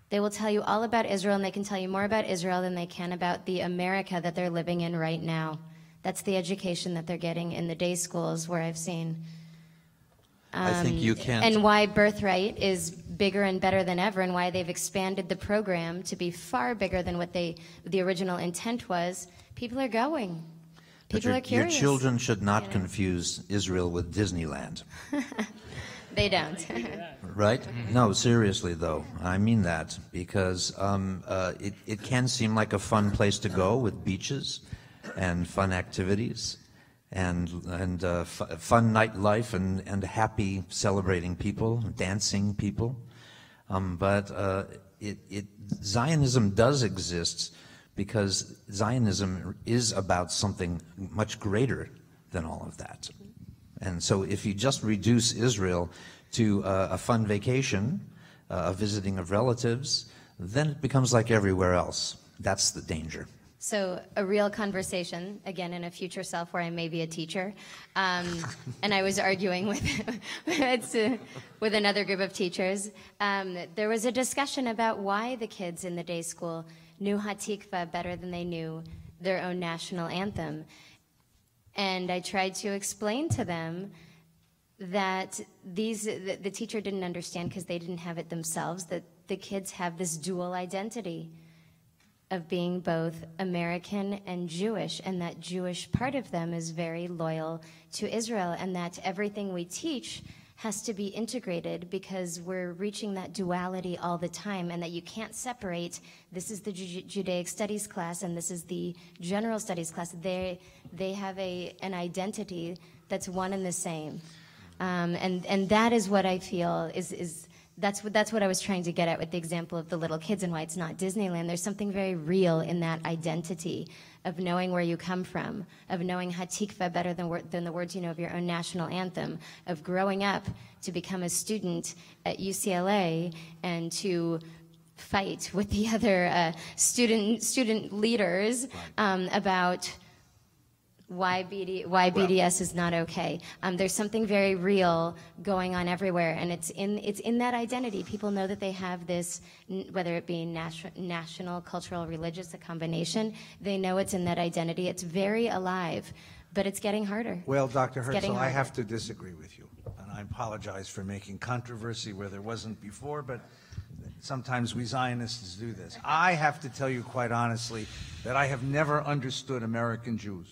they will tell you all about Israel, and they can tell you more about Israel than they can about the America that they're living in right now. That's the education that they're getting in the day schools where I've seen. I think you can't. And why Birthright is bigger and better than ever, and why they've expanded the program to be far bigger than what the original intent was. People are going. People are Your curious. children should not confuse Israel with Disneyland. They don't. Right? No, seriously though, I mean that because it can seem like a fun place to go with beaches and fun activities and fun nightlife and happy celebrating people, dancing people, but Zionism does exist because Zionism is about something much greater than all of that. And so if you just reduce Israel to a fun vacation, a visiting of relatives, then it becomes like everywhere else. That's the danger. So a real conversation, again, in a future self where I may be a teacher. And I was arguing with another group of teachers. There was a discussion about why the kids in the day school knew Hatikva better than they knew their own national anthem. And I tried to explain to them that the teacher didn't understand because they didn't have it themselves, that the kids have this dual identity of being both American and Jewish, and that Jewish part of them is very loyal to Israel, and that everything we teach has to be integrated because we're reaching that duality all the time, and that you can't separate, this is the Judaic studies class and this is the general studies class. They have an identity that's one and the same. And that is what I feel is that's what I was trying to get at with the example of the little kids and why it's not Disneyland. There's something very real in that identity of knowing where you come from, of knowing Hatikva better than the words you know of your own national anthem, of growing up to become a student at UCLA and to fight with the other student leaders about why BDS is not okay. There's something very real going on everywhere, and it's in that identity. People know that they have this, whether it be national, cultural, religious, a combination. They know it's in that identity. It's very alive, but it's getting harder. Well, Dr. Herzl, I have to disagree with you, and I apologize for making controversy where there wasn't before, but sometimes we Zionists do this. I have to tell you quite honestly that I have never understood American Jews.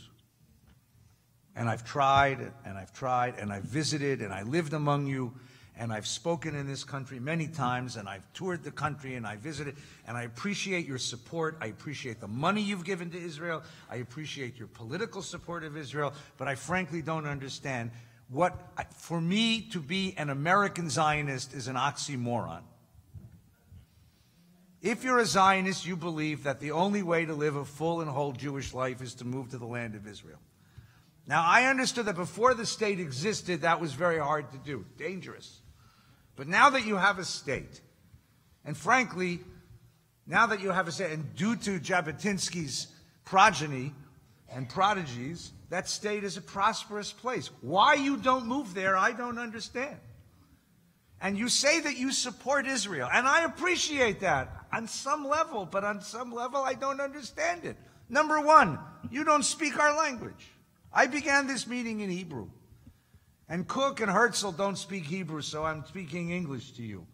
And I've tried, and I've tried, and I've visited, and I lived among you, and I've spoken in this country many times, and I've toured the country, and I visited, and I appreciate your support. I appreciate the money you've given to Israel. I appreciate your political support of Israel, but I frankly don't understand for me to be an American Zionist is an oxymoron. If you're a Zionist, you believe that the only way to live a full and whole Jewish life is to move to the land of Israel. Now, I understood that before the state existed, that was very hard to do, dangerous. But now that you have a state, and frankly, now that you have a state, and due to Jabotinsky's progeny and prodigies, that state is a prosperous place. Why you don't move there, I don't understand. And you say that you support Israel, and I appreciate that on some level, but on some level I don't understand it. Number one, you don't speak our language. I began this meeting in Hebrew. And Cook and Herzl don't speak Hebrew, so I'm speaking English to you.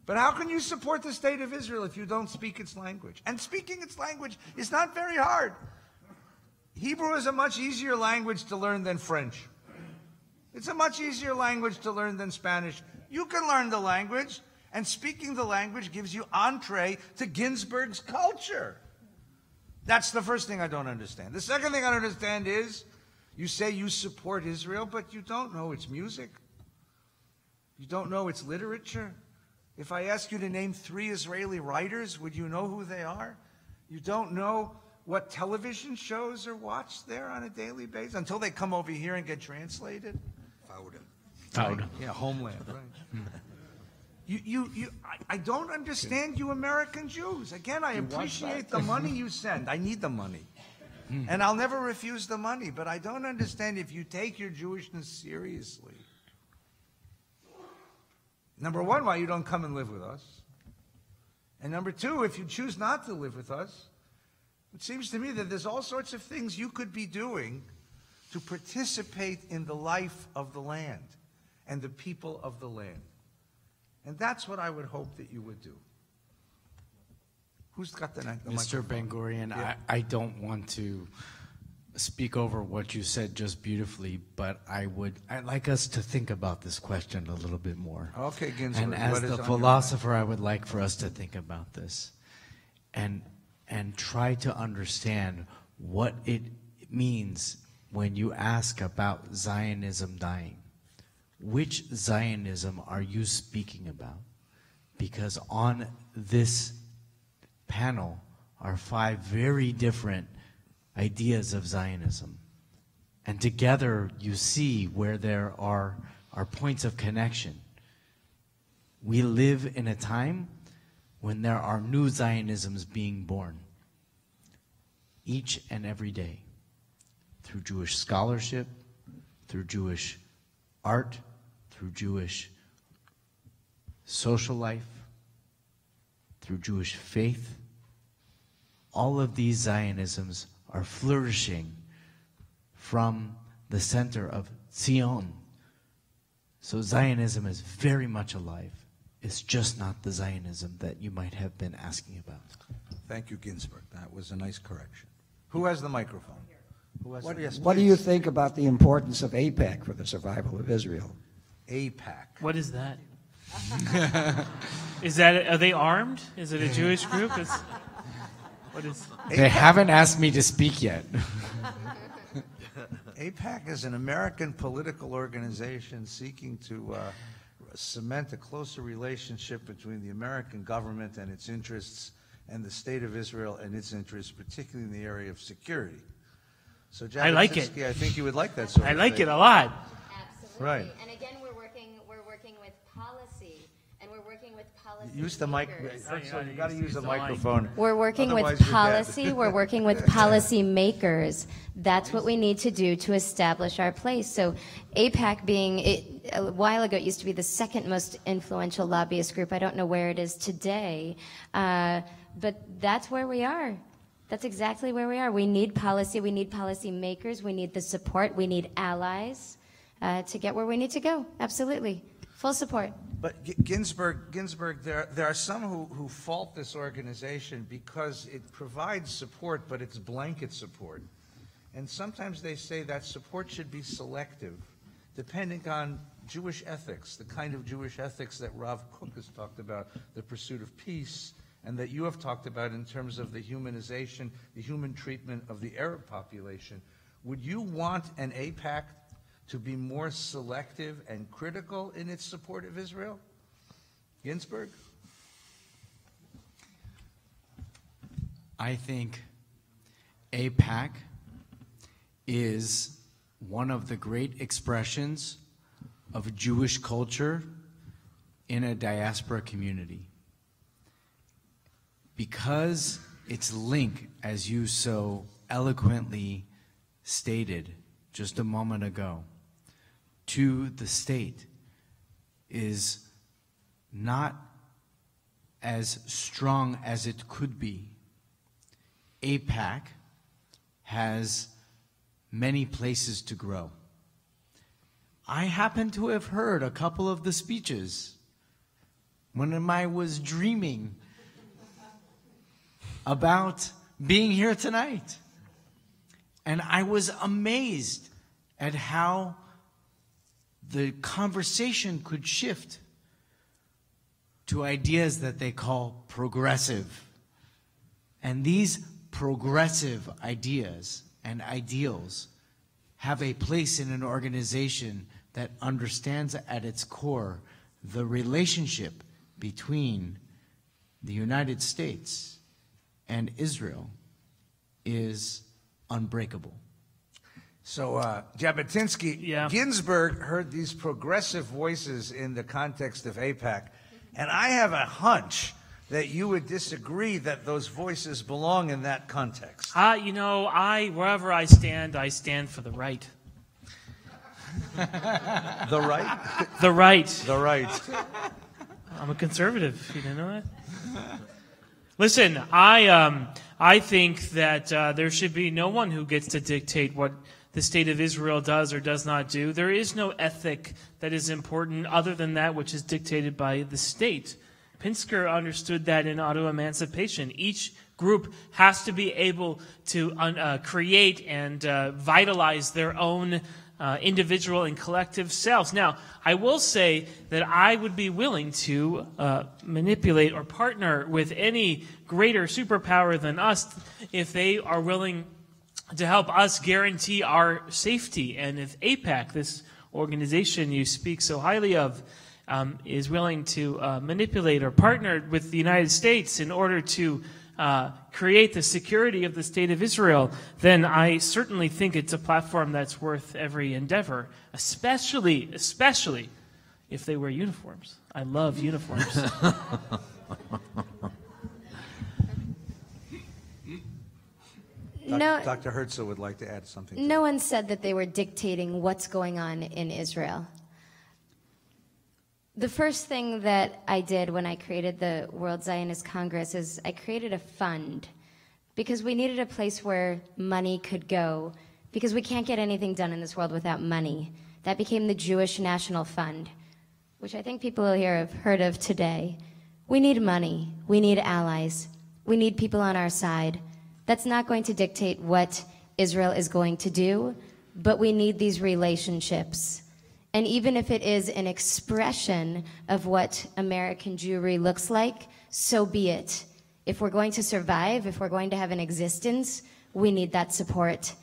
But how can you support the state of Israel if you don't speak its language? And speaking its language is not very hard. Hebrew is a much easier language to learn than French. It's a much easier language to learn than Spanish. You can learn the language, and speaking the language gives you entree to Ginsburg's culture. That's the first thing I don't understand. The second thing I don't understand is, you say you support Israel, but you don't know its music. You don't know its literature. If I ask you to name 3 Israeli writers, would you know who they are? You don't know what television shows are watched there on a daily basis until they come over here and get translated. Fauda. Yeah, Homeland, right. I don't understand you American Jews. Again, I appreciate the money you send. I need the money. And I'll never refuse the money, but I don't understand if you take your Jewishness seriously. Number one, why you don't come and live with us. And number two, if you choose not to live with us, it seems to me that there's all sorts of things you could be doing to participate in the life of the land and the people of the land. And that's what I would hope that you would do. Who's got the Mr. microphone? Ben-Gurion, Yeah. I don't want to speak over what you said just beautifully, but I'd like us to think about this question a little bit more. Okay, Ginsburg. And as what is the on your philosopher, I would like for us to think about this and try to understand what it means when you ask about Zionism dying. Which Zionism are you speaking about? Because on this panel are 5 very different ideas of Zionism. And together you see where there are points of connection. We live in a time when there are new Zionisms being born each and every day through Jewish scholarship, through Jewish art, through Jewish social life, through Jewish faith. All of these Zionisms are flourishing from the center of Zion. So Zionism is very much alive. It's just not the Zionism that you might have been asking about. Thank you, Ginsburg. That was a nice correction. Who has the microphone? Yes, What do please. you think about the importance of AIPAC for the survival of Israel? AIPAC. What is that? Are they armed? Is it a Jewish group? What is? They haven't asked me to speak yet. AIPAC is an American political organization seeking to cement a closer relationship between the American government and its interests and the State of Israel and its interests, particularly in the area of security. So, I like it. I think you would like that sort I of like thing. it a lot. Absolutely. Right. And again, we're working with policy, and we're working with policy Use the mic. makers. You got to use the microphone. We're working with Otherwise, you're dead. policy. We're working with policy makers. That's what we need to do to establish our place. So AIPAC a while ago, it used to be the second most influential lobbyist group. I don't know where it is today, but that's where we are. That's exactly where we are. We need policy. We need policy makers. We need the support. We need allies to get where we need to go. Absolutely. Full support. But Ginsburg, there are some who fault this organization because it provides support, but it's blanket support. And sometimes they say that support should be selective, depending on Jewish ethics, the kind of Jewish ethics that Rav Kook has talked about, the pursuit of peace, and that you have talked about in terms of the humanization, the human treatment of the Arab population. Would you want an AIPAC to be more selective and critical in its support of Israel? Ginsburg? I think AIPAC is one of the great expressions of Jewish culture in a diaspora community. Because its link, as you so eloquently stated just a moment ago, to the state is not as strong as it could be. AIPAC has many places to grow. I happen to have heard a couple of the speeches when I was dreaming about being here tonight. And I was amazed at how the conversation could shift to ideas that they call progressive. And these progressive ideas and ideals have a place in an organization that understands at its core the relationship between the United States and Israel is unbreakable. So, Jabotinsky, Yeah. Ginsburg heard these progressive voices in the context of AIPAC, and I have a hunch that you would disagree that those voices belong in that context. Wherever I stand for the right. The right? The right. The right. I'm a conservative. You didn't know that? Listen, I think that there should be no one who gets to dictate what the State of Israel does or does not do. There is no ethic that is important other than that which is dictated by the state. Pinsker understood that in auto-emancipation. Each group has to be able to create and vitalize their own individual and collective selves. Now, I will say that I would be willing to manipulate or partner with any greater superpower than us if they are willing to help us guarantee our safety. And if AIPAC, this organization you speak so highly of, is willing to manipulate or partner with the United States in order to create the security of the State of Israel, then I certainly think it's a platform that's worth every endeavor, especially if they wear uniforms. I love uniforms. No, Dr. Herzl would like to add something. no one said that they were dictating what's going on in Israel. The first thing that I did when I created the World Zionist Congress is I created a fund because we needed a place where money could go because we can't get anything done in this world without money. That became the Jewish National Fund, which I think people here have heard of today. We need money. We need allies. We need people on our side. That's not going to dictate what Israel is going to do, but we need these relationships. And even if it is an expression of what American Jewry looks like, so be it. If we're going to survive, if we're going to have an existence, we need that support.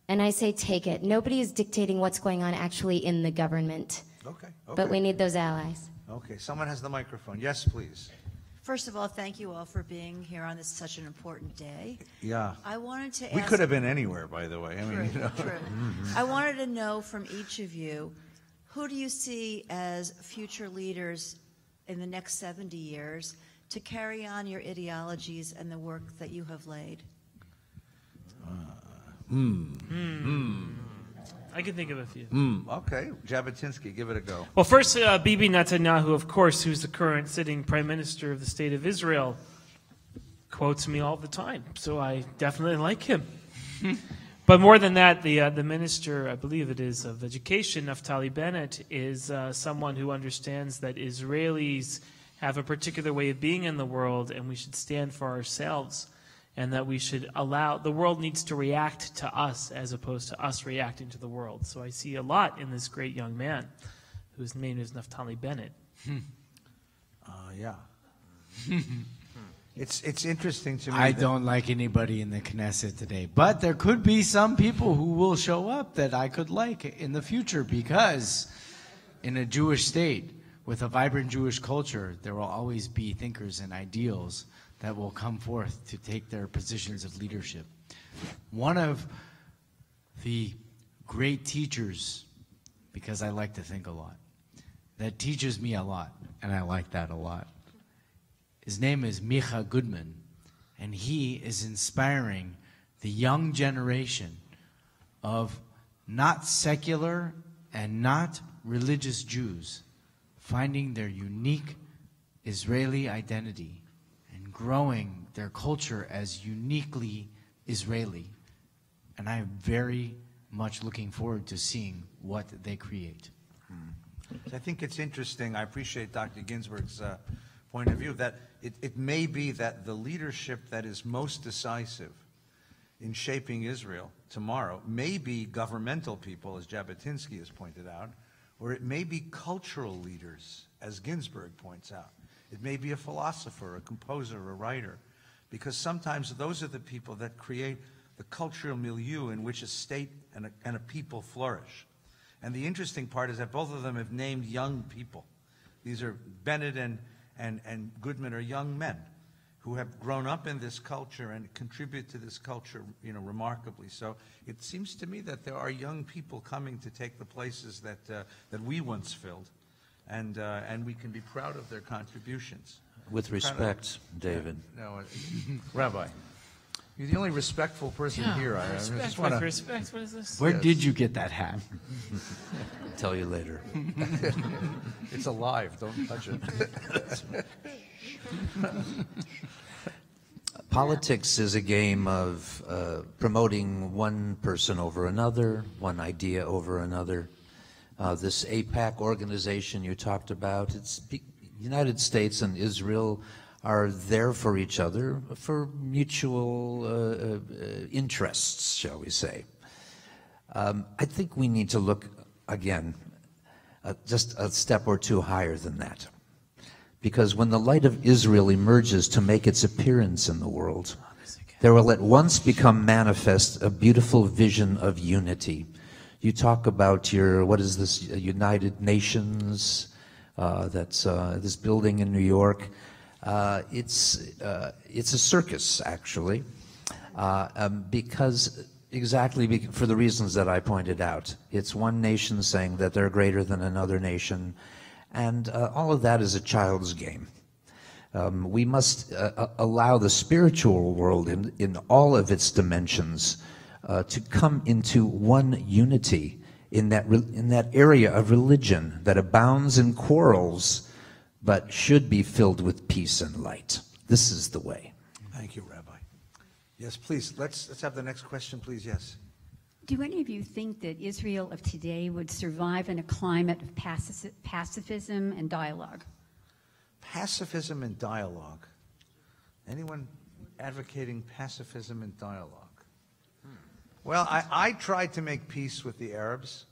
And I say take it. Nobody is dictating what's going on actually in the government. Okay. But we need those allies. Okay, someone has the microphone. Yes, please. First of all, thank you all for being here on this such an important day. Yeah. I wanted to ask... We could have been anywhere, by the way. I True, mean, you know. true. I wanted to know from each of you, who do you see as future leaders in the next 70 years to carry on your ideologies and the work that you have laid? I can think of a few. Okay, Jabotinsky, give it a go. Well, first, Bibi Netanyahu, of course, who's the current sitting prime minister of the state of Israel, quotes me all the time, so I definitely like him. But more than that, the minister, I believe it is, of education, Naftali Bennett, is someone who understands that Israelis have a particular way of being in the world, and we should stand for ourselves, and that we should allow, the world needs to react to us as opposed to us reacting to the world. So I see a lot in this great young man, whose name is Naftali Bennett. Yeah. It's interesting to me. I don't like anybody in the Knesset today, but there could be some people who will show up that I could like in the future, because in a Jewish state with a vibrant Jewish culture, there will always be thinkers and ideals that will come forth to take their positions of leadership. One of the great teachers, because I like to think a lot, that teaches me a lot, and I like that a lot, his name is Micha Goodman, and he is inspiring the young generation of not secular and not religious Jews finding their unique Israeli identity and growing their culture as uniquely Israeli. And I am very much looking forward to seeing what they create. I think it's interesting. I appreciate Dr. Ginsburg's point of view that it may be that the leadership that is most decisive in shaping Israel tomorrow may be governmental people, as Jabotinsky has pointed out, or it may be cultural leaders, as Ginsburg points out. It may be a philosopher, a composer, a writer, because sometimes those are the people that create the cultural milieu in which a state and a people flourish. And the interesting part is that both of them have named young people. These are Bennett and Goodman are young men who have grown up in this culture and contribute to this culture, you know, remarkably. So it seems to me that there are young people coming to take the places that we once filled, and we can be proud of their contributions. With respect, David. No, Rabbi, you're the only respectful person here. I Respect, just with want to. respect, what is this? Where did you get that hat? I'll tell you later. It's alive. Don't touch it. Politics is a game of promoting one person over another, one idea over another. This AIPAC organization you talked about, the United States and Israel are there for each other for mutual interests, shall we say. I think we need to look, again, just a step or two higher than that. Because when the light of Israel emerges to make its appearance in the world, there will at once become manifest a beautiful vision of unity. You talk about your, what is this, United Nations, that's this building in New York. It's a circus, actually, because exactly for the reasons that I pointed out. It's one nation saying that they're greater than another nation, and all of that is a child's game. We must allow the spiritual world in all of its dimensions to come into one unity in that area of religion that abounds in quarrels but should be filled with peace and light. This is the way. Thank you, Rabbi. Yes, please. Let's have the next question, please. Yes. Do any of you think that Israel of today would survive in a climate of pacifism and dialogue? Pacifism and dialogue. Anyone advocating pacifism and dialogue? Well, I tried to make peace with the Arabs,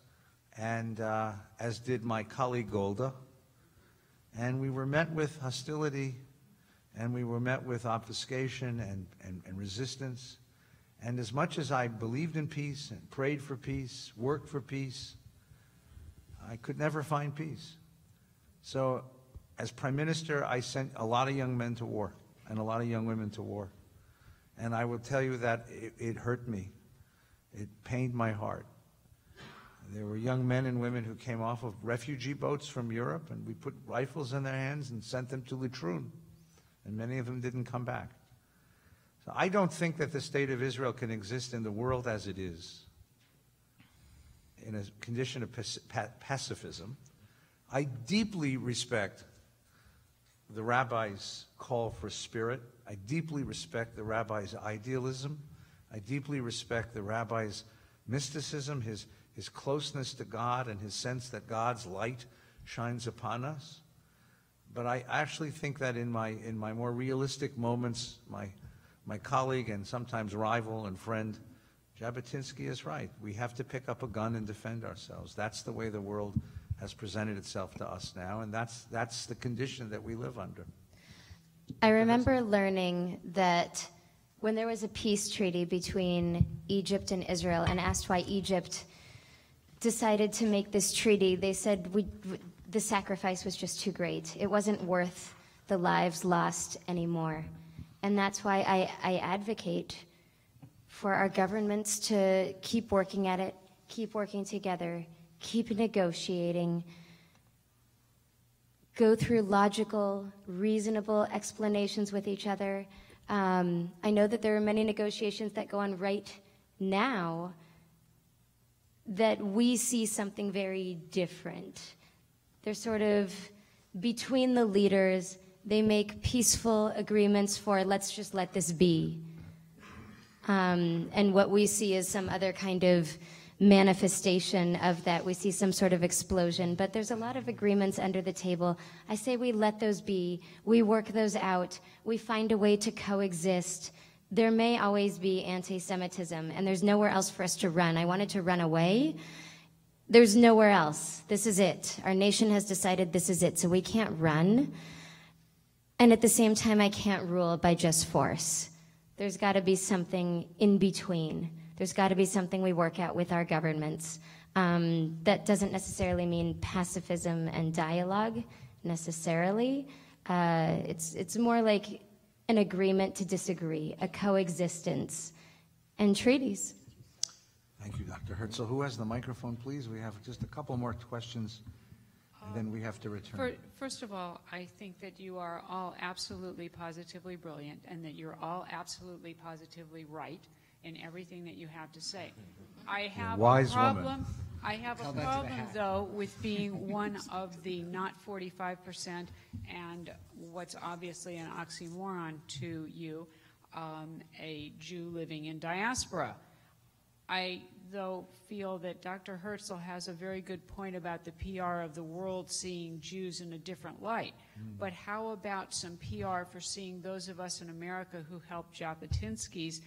and as did my colleague Golda, and we were met with hostility, and we were met with obfuscation and resistance. And as much as I believed in peace and prayed for peace, worked for peace, I could never find peace. So as prime minister, I sent a lot of young men to war and a lot of young women to war. And I will tell you that it hurt me. It pained my heart. There were young men and women who came off of refugee boats from Europe, and we put rifles in their hands and sent them to Latrun, and many of them didn't come back. So I don't think that the state of Israel can exist in the world as it is, in a condition of pacifism. I deeply respect the rabbi's call for spirit. I deeply respect the rabbi's idealism. I deeply respect the rabbi's mysticism, his closeness to God and his sense that God's light shines upon us. But I actually think that in my more realistic moments, my colleague and sometimes rival and friend, Jabotinsky, is right. We have to pick up a gun and defend ourselves. That's the way the world has presented itself to us now, and that's the condition that we live under. I remember learning that when there was a peace treaty between Egypt and Israel and asked why Egypt decided to make this treaty, they said the sacrifice was just too great. It wasn't worth the lives lost anymore. And that's why I advocate for our governments to keep working at it, keep working together, keep negotiating, go through logical, reasonable explanations with each other. I know that there are many negotiations that go on right now that we see something very different. They're sort of between the leaders. They make peaceful agreements for let's just let this be. And what we see is some other kind of manifestation of that. We see some sort of explosion, but there's a lot of agreements under the table. I say we let those be. We work those out. We find a way to coexist. There may always be anti-Semitism, and there's nowhere else for us to run. I wanted to run away. There's nowhere else. This is it. Our nation has decided this is it, so we can't run. And at the same time, I can't rule by just force. There's got to be something in between. There's got to be something we work out with our governments. That doesn't necessarily mean pacifism and dialogue, necessarily. It's more like an agreement to disagree, a coexistence, and treaties. Thank you, Dr. Herzl. Who has the microphone, please? We have just a couple more questions, and then we have to return. First of all, I think that you are all absolutely positively brilliant, and that you're all absolutely positively right in everything that you have to say. I have a problem. I have a problem, though, with being one of the not 45% and what's obviously an oxymoron to you, a Jew living in diaspora. I, though, feel that Dr. Herzl has a very good point about the PR of the world seeing Jews in a different light. But how about some PR for seeing those of us in America who helped Jabotinsky's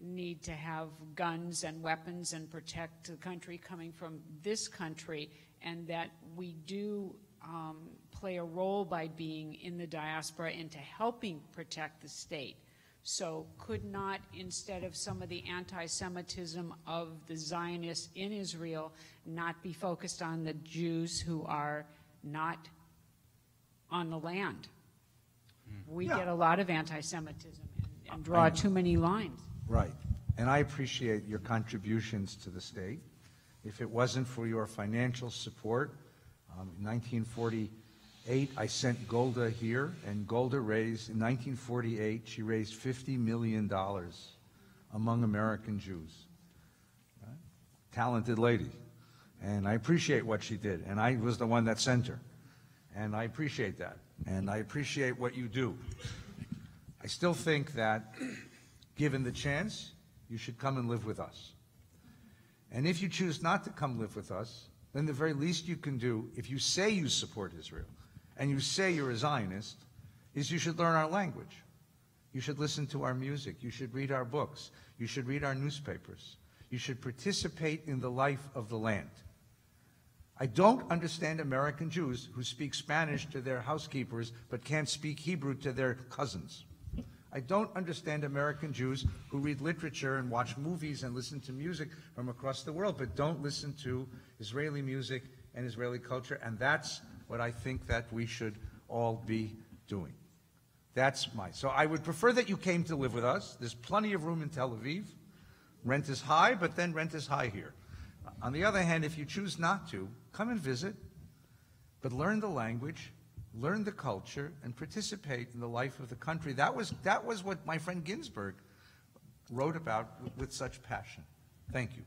need to have guns and weapons and protect the country coming from this country, and that we do play a role by being in the diaspora into helping protect the state. So could not, instead of some of the anti-Semitism of the Zionists in Israel, not be focused on the Jews who are not on the land? We get a lot of anti-Semitism and draw too many lines. Right. And I appreciate your contributions to the state. If it wasn't for your financial support, in 1948, I sent Golda here, and Golda raised, in 1948, she raised $50 million among American Jews. Right? Talented lady. And I appreciate what she did. And I was the one that sent her. And I appreciate that. And I appreciate what you do. I still think that, given the chance, you should come and live with us. And if you choose not to come live with us, then the very least you can do, if you say you support Israel, and you say you're a Zionist, is you should learn our language. You should listen to our music. You should read our books. You should read our newspapers. You should participate in the life of the land. I don't understand American Jews who speak Spanish to their housekeepers but can't speak Hebrew to their cousins. I don't understand American Jews who read literature and watch movies and listen to music from across the world, but don't listen to Israeli music and Israeli culture, and that's what I think that we should all be doing. So I would prefer that you came to live with us. There's plenty of room in Tel Aviv. Rent is high, but then rent is high here. On the other hand, if you choose not to, come and visit, but learn the language, learn the culture, and participate in the life of the country. That was what my friend Ginsburg wrote about with such passion. Thank you.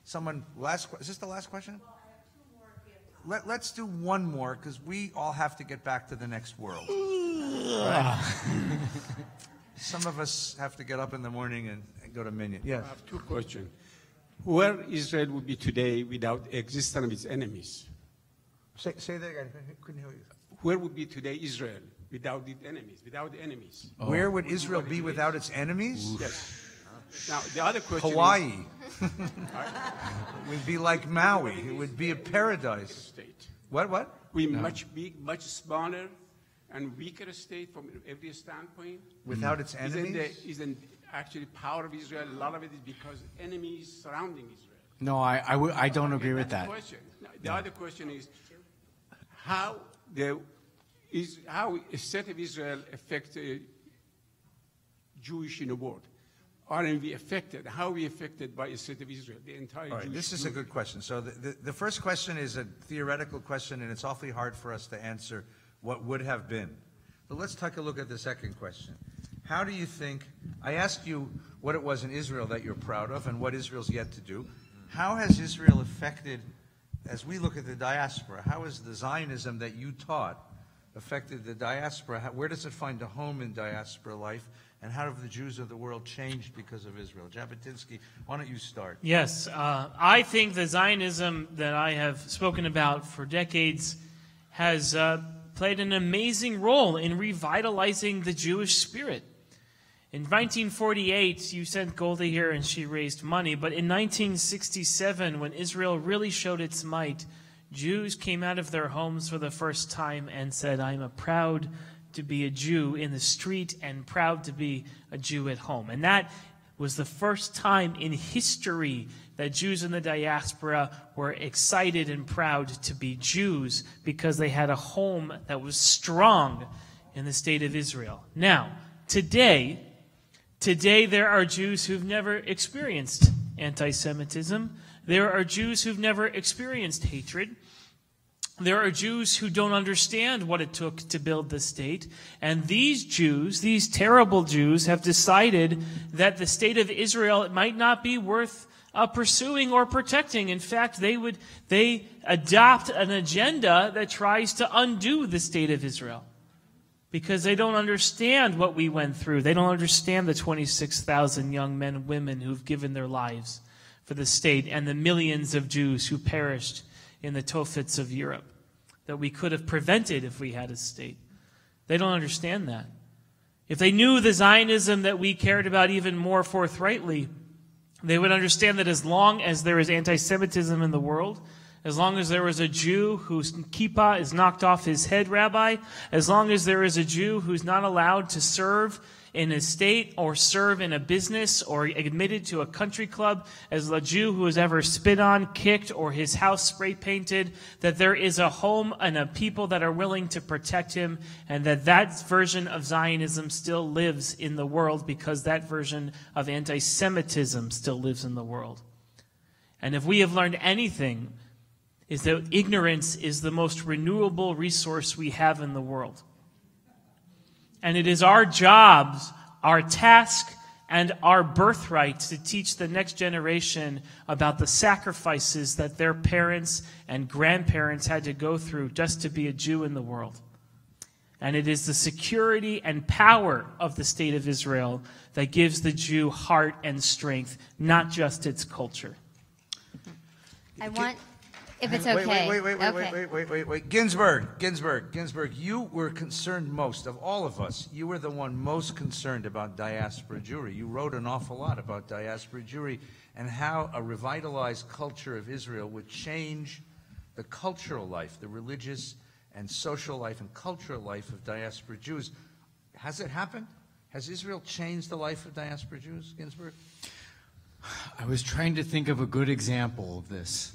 Is this the last question? Well, I have two more. Let's do one more, because we all have to get back to the next world. Right? Some of us have to get up in the morning and go to Minyan. Yes. I have two questions. Where Israel would be today without existence of its enemies? Say that again. I couldn't hear you. Where would be today Israel without its enemies? Without the enemies? Oh. Where would Israel be without its enemies? Yes. Now the other question. Hawaii. It would be like Maui. It would be a paradise. State. What? We much much smaller and weaker state from every standpoint. Without its enemies? Isn't actually power of Israel, a lot of it is because enemies surrounding Israel. No, I don't agree with that. The other question is how a state of Israel affects Jewish in the world. Aren't we affected? How are we affected by a state of Israel? The entire All right, Jewish this is a good question. So the first question is a theoretical question, and it's awfully hard for us to answer what would have been. But let's take a look at the second question. How do you think, I asked you what it was in Israel that you're proud of and what Israel's yet to do. How has Israel affected, as we look at the diaspora, how has the Zionism that you taught affected the diaspora? Where does it find a home in diaspora life? And how have the Jews of the world changed because of Israel? Jabotinsky, why don't you start? Yes, I think the Zionism that I have spoken about for decades has played an amazing role in revitalizing the Jewish spirit. In 1948, you sent Golda here and she raised money, but in 1967, when Israel really showed its might, Jews came out of their homes for the first time and said, I'm proud to be a Jew in the street and proud to be a Jew at home. And that was the first time in history that Jews in the diaspora were excited and proud to be Jews because they had a home that was strong in the state of Israel. Now, today there are Jews who've never experienced anti-Semitism. There are Jews who've never experienced hatred. There are Jews who don't understand what it took to build the state. And these Jews, these terrible Jews, have decided that the state of Israel might not be worth pursuing or protecting. In fact, they adopt an agenda that tries to undo the state of Israel. Because they don't understand what we went through. They don't understand the 26,000 young men and women who've given their lives for the state and the millions of Jews who perished in the Tofets of Europe that we could have prevented if we had a state. They don't understand that. If they knew the Zionism that we cared about even more forthrightly, they would understand that as long as there is anti-Semitism in the world, as long as there is a Jew whose kippah is knocked off his head, Rabbi, as long as there is a Jew who's not allowed to serve in a state or serve in a business or admitted to a country club, as a Jew who is ever spit on, kicked, or his house spray painted, that there is a home and a people that are willing to protect him, and that version of Zionism still lives in the world because that version of anti-Semitism still lives in the world. And if we have learned anything, is that ignorance is the most renewable resource we have in the world. And it is our jobs, our task, and our birthright to teach the next generation about the sacrifices that their parents and grandparents had to go through just to be a Jew in the world. And it is the security and power of the state of Israel that gives the Jew heart and strength, not just its culture. I want... If it's okay. Wait. Ginsburg, you were concerned most of all of us. You were the one most concerned about diaspora Jewry. You wrote an awful lot about diaspora Jewry and how a revitalized culture of Israel would change the cultural life, the religious and social life and cultural life of diaspora Jews. Has it happened? Has Israel changed the life of diaspora Jews, Ginsburg? I was trying to think of a good example of this.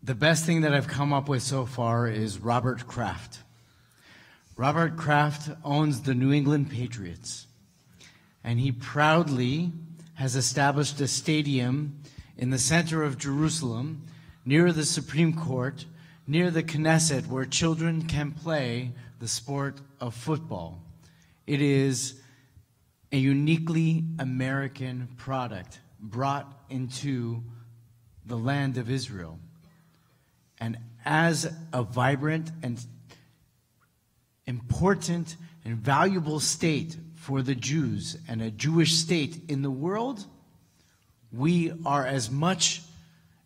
The best thing that I've come up with so far is Robert Kraft. Robert Kraft owns the New England Patriots, and he proudly has established a stadium in the center of Jerusalem, near the Supreme Court, near the Knesset, where children can play the sport of football. It is a uniquely American product brought into the land of Israel. And as a vibrant and important and valuable state for the Jews and a Jewish state in the world, we are as much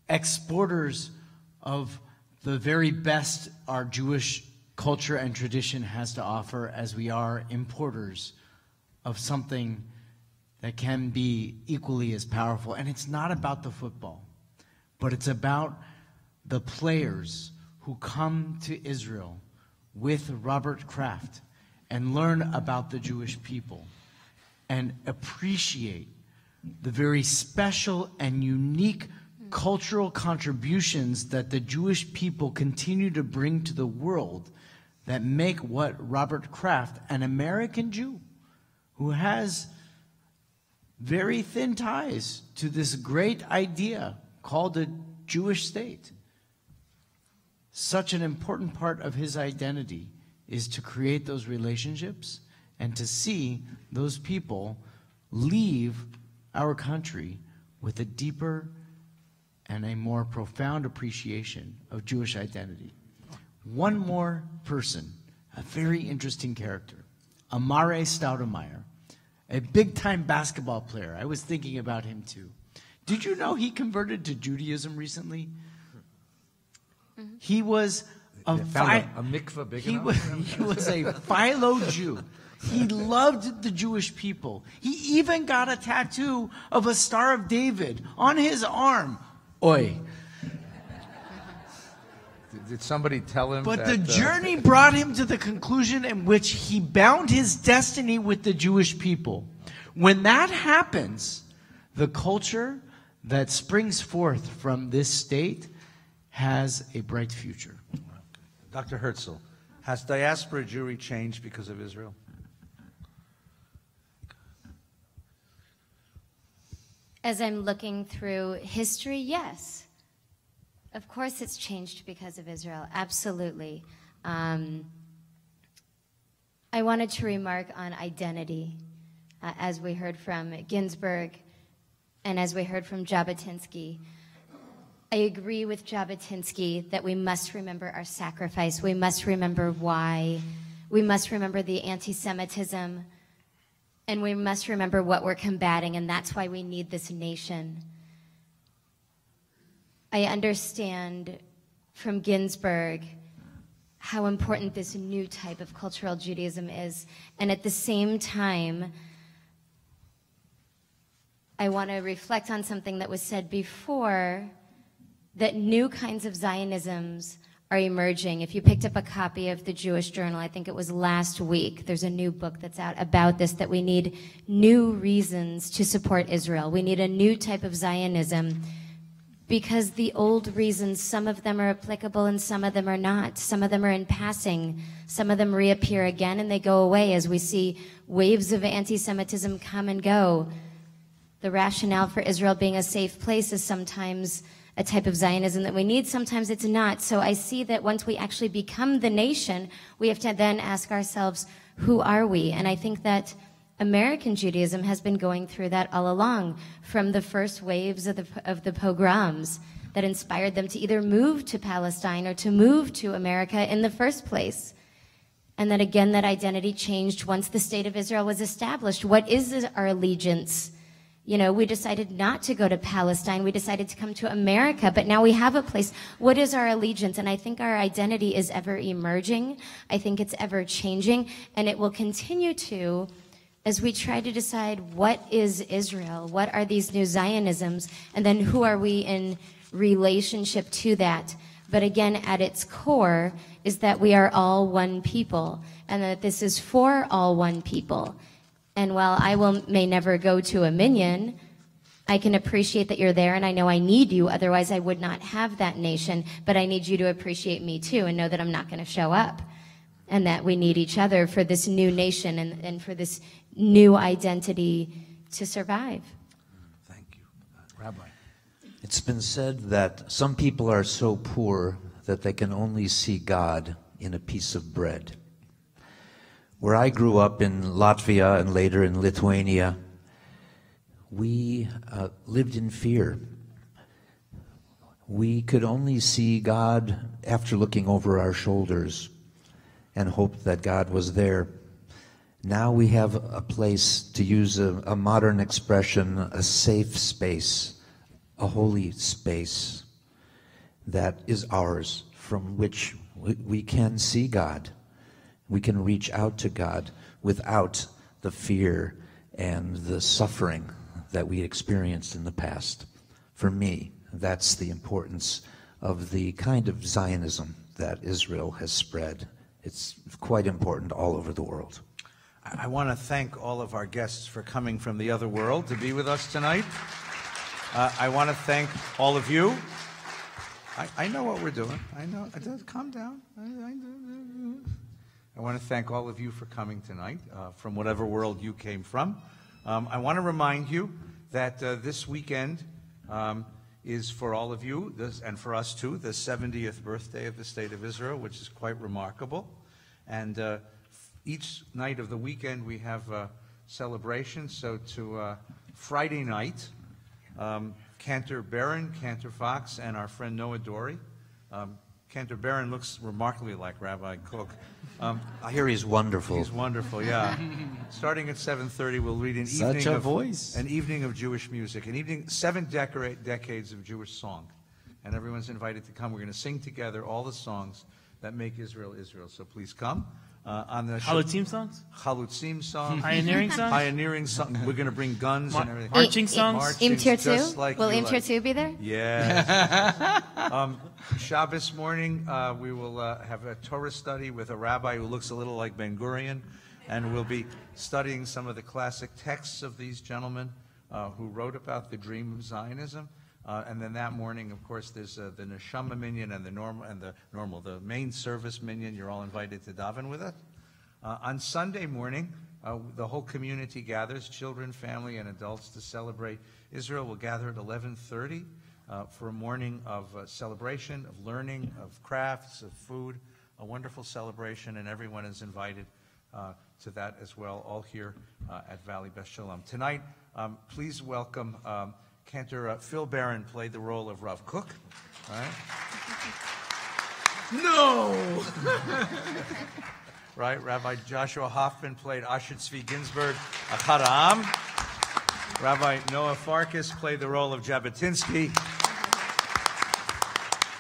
exporters of the very best our Jewish culture and tradition has to offer as we are importers of something that can be equally as powerful. And it's not about the football, but it's about the players who come to Israel with Robert Kraft and learn about the Jewish people and appreciate the very special and unique cultural contributions that the Jewish people continue to bring to the world that make what Robert Kraft, an American Jew who has very thin ties to this great idea called a Jewish state, such an important part of his identity is to create those relationships and to see those people leave our country with a deeper and a more profound appreciation of Jewish identity. One more person, a very interesting character, Amare Stoudemire, a big-time basketball player. I was thinking about him too. Did you know he converted to Judaism recently? Mm-hmm. He was a mikveh big enough? He was a Philo Jew. He loved the Jewish people. He even got a tattoo of a Star of David on his arm. Oy. Did somebody tell him But that, the journey brought him to the conclusion in which he bound his destiny with the Jewish people. When that happens, the culture that springs forth from this state has a bright future. Dr. Herzl, has diaspora Jewry changed because of Israel? As I'm looking through history, yes. Of course it's changed because of Israel, absolutely. I wanted to remark on identity, as we heard from Ginsburg and as we heard from Jabotinsky. I agree with Jabotinsky that we must remember our sacrifice. We must remember why. We must remember the anti-Semitism. And we must remember what we're combating, and that's why we need this nation. I understand from Ginsburg how important this new type of cultural Judaism is. And at the same time, I want to reflect on something that was said before, that new kinds of Zionisms are emerging. If you picked up a copy of the Jewish Journal, I think it was last week, there's a new book that's out about this, that we need new reasons to support Israel. We need a new type of Zionism because the old reasons, some of them are applicable and some of them are not. Some of them are in passing. Some of them reappear again and they go away as we see waves of anti-Semitism come and go. The rationale for Israel being a safe place is sometimes a type of Zionism that we need, sometimes it's not. So I see that once we actually become the nation, we have to then ask ourselves, who are we? And I think that American Judaism has been going through that all along, from the first waves of the pogroms that inspired them to either move to Palestine or to move to America in the first place. And then again, that identity changed once the state of Israel was established. What is our allegiance? You know, we decided not to go to Palestine. We decided to come to America, but now we have a place. What is our allegiance? And I think our identity is ever emerging. I think it's ever changing, and it will continue to as we try to decide what is Israel, what are these new Zionisms, and then who are we in relationship to that. But again, at its core is that we are all one people, and that this is for all one people. And while I may never go to a minyan, I can appreciate that you're there, and I know I need you, otherwise I would not have that nation, but I need you to appreciate me too and know that I'm not going to show up, and that we need each other for this new nation and for this new identity to survive. Thank you. Rabbi. It's been said that some people are so poor that they can only see God in a piece of bread. Where I grew up in Latvia and later in Lithuania, we lived in fear. We could only see God after looking over our shoulders and hoped that God was there. Now we have a place, to use a modern expression, a safe space, a holy space that is ours, from which we can see God. We can reach out to God without the fear and the suffering that we experienced in the past. For me, that's the importance of the kind of Zionism that Israel has spread. It's quite important all over the world. I want to thank all of our guests for coming from the other world to be with us tonight. I want to thank all of you. I know what we're doing. I know. Calm down. I want to thank all of you for coming tonight, from whatever world you came from. I want to remind you that this weekend is for all of you, and for us too, the 70th birthday of the State of Israel, which is quite remarkable. And each night of the weekend we have celebrations. So to Friday night, Cantor Barron, Cantor Fox, and our friend Noah Dory. Cantor Barron looks remarkably like Rabbi Cook. I hear he's wonderful. He's wonderful, yeah. Starting at 7:30, we'll read an evening of Jewish music, 7 decades of Jewish song. And everyone's invited to come. We're going to sing together all the songs that make Israel, Israel. So please come. On the Chalutzim songs? Chalutzim songs. Pioneering songs? Pioneering songs. We're going to bring guns and everything. Marching songs? Im Tier 2? Like Will Im Tier 2 be there? Yes. Shabbos morning, we will have a Torah study with a rabbi who looks a little like Ben Gurion, and we'll be studying some of the classic texts of these gentlemen who wrote about the dream of Zionism. And then that morning, of course, there's the Neshama Minyan and the main service Minyan. You're all invited to daven with us. On Sunday morning, the whole community gathers, children, family, and adults, to celebrate Israel. We'll gather at 11:30 for a morning of celebration, of learning, of crafts, of food, a wonderful celebration, and everyone is invited to that as well, all here at Valley Beth Shalom. Tonight, please welcome Cantor Phil Barron played the role of Rav Cook. All right? No! Right? Rabbi Joshua Hoffman played Asher Tzvi Ginsburg, Achad Ha'am. Rabbi Noah Farkas played the role of Jabotinsky.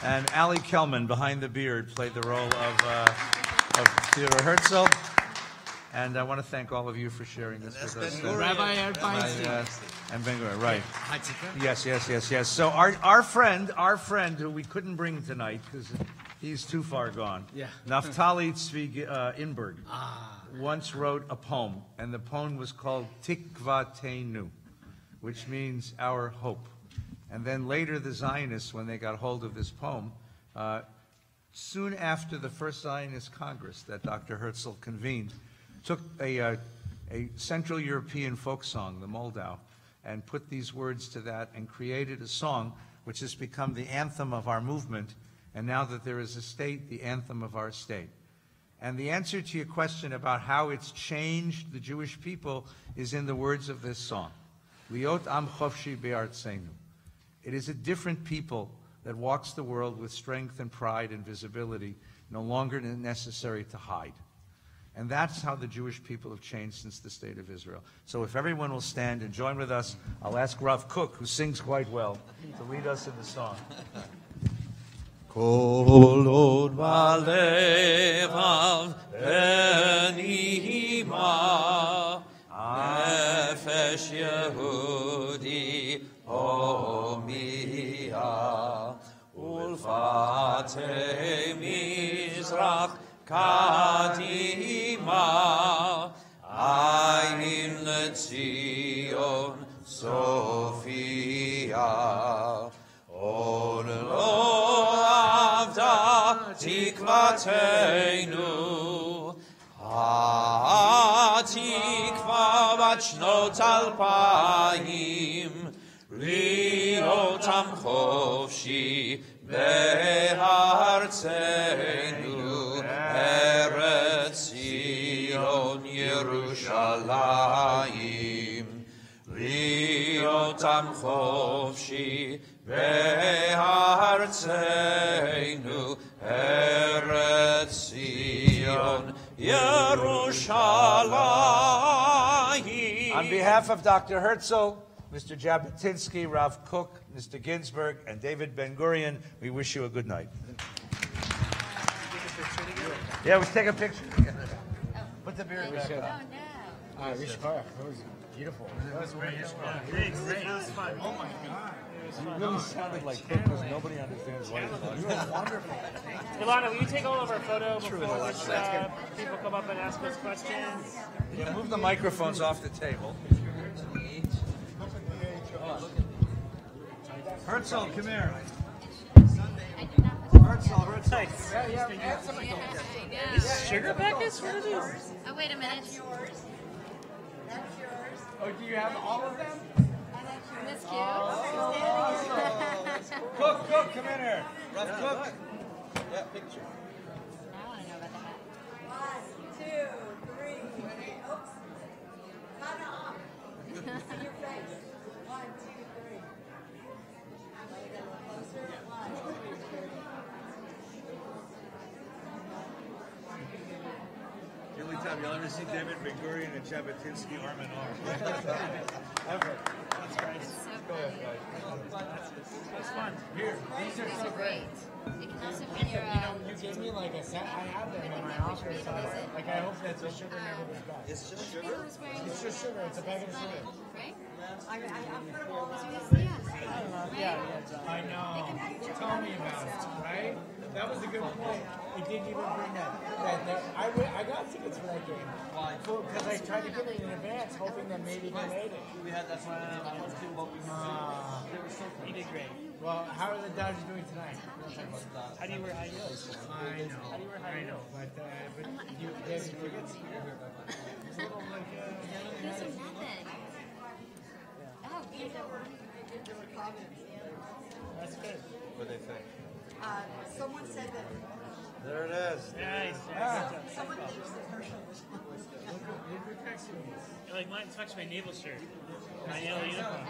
And Ali Kelman, behind the beard, played the role of Theodore Herzl. And I want to thank all of you for sharing this with us. Rabbi Feinstein. And Ben Gurion, right. Yes. So our friend who we couldn't bring tonight because he's too far gone, Naftali Tzvi Inberg, once wrote a poem, and the poem was called Tikvateinu, which means our hope. And then later the Zionists, when they got hold of this poem, soon after the first Zionist Congress that Dr. Herzl convened, took a Central European folk song, the Moldau, and put these words to that and created a song which has become the anthem of our movement, and now that there is a state, the anthem of our state. And the answer to your question about how it's changed the Jewish people is in the words of this song. Liot am chofshi be'artzenu. It is a different people that walks the world with strength and pride and visibility, no longer necessary to hide. And that's how the Jewish people have changed since the State of Israel. So if everyone will stand and join with us, I'll ask Rav Cook, who sings quite well, to lead us in the song. Kol od balevav enima nefesh Yehudi homia ulfa Mate Mizrach Kadima Ayin LeZion Sophia On Lo Avda Tikvateinu Hatikva בת שנות 2000 להיות עם חופשי בארצנו ארץ ציון ירושלים להיות עם חופשי בארצנו ארץ ציון ירושלים. On behalf of Dr. Herzl, Mr. Jabotinsky, Rav Kook, Mr. Ginsburg, and David Ben-Gurion, we wish you a good night. Yeah, let's take a picture together. Put the beard back on. That was beautiful. That was great. Thanks. That was fun. Oh my God. You really sounded like Cook because nobody understands why. You were wonderful. Ilana, will you take all of our photo before people come up and ask us questions? Yeah, move the microphones off the table. Herzl, come here. Herzl. Nice. Is sugar packets? What are these? Oh, wait a minute. Oh, do you have all of them? That's cute. Cook, come in here. Rough Cook. Yeah, picture. I want to know about the hat. 1, 2, 3. Oops. Cut off. See your face. 1, 2, 3. Closer. 1. The only time you'll ever see David Ben-Gurion and Jabotinsky arm in arm. Ever. That's nice. Go ahead, guys. That's fun. Here, these are so great. It can also be your. You gave me like a set. I have them in my office. Like I hope that the sugar never goes back. It's just sugar? It's just sugar. It's a bag of sugar. Right? I know. Tell me about it, right? That was a good point. It didn't even bring that. I got tickets for that game. Why? Because I tried to get it in advance, hoping that maybe he made it. We had that one too, but we You did great. Well, how are the Dodgers doing tonight? How do you wear high heels? I know. How do you wear high heels? But you have any tickets? Those are nothing. Oh, beautiful. That's good. What do they think? Someone said that. There it is. Nice. Someone thinks that Herschel was Like mine, it's actually my naval shirt. My naval uniform.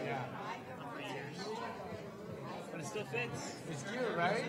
Yeah. But it still fits. It's cute, right?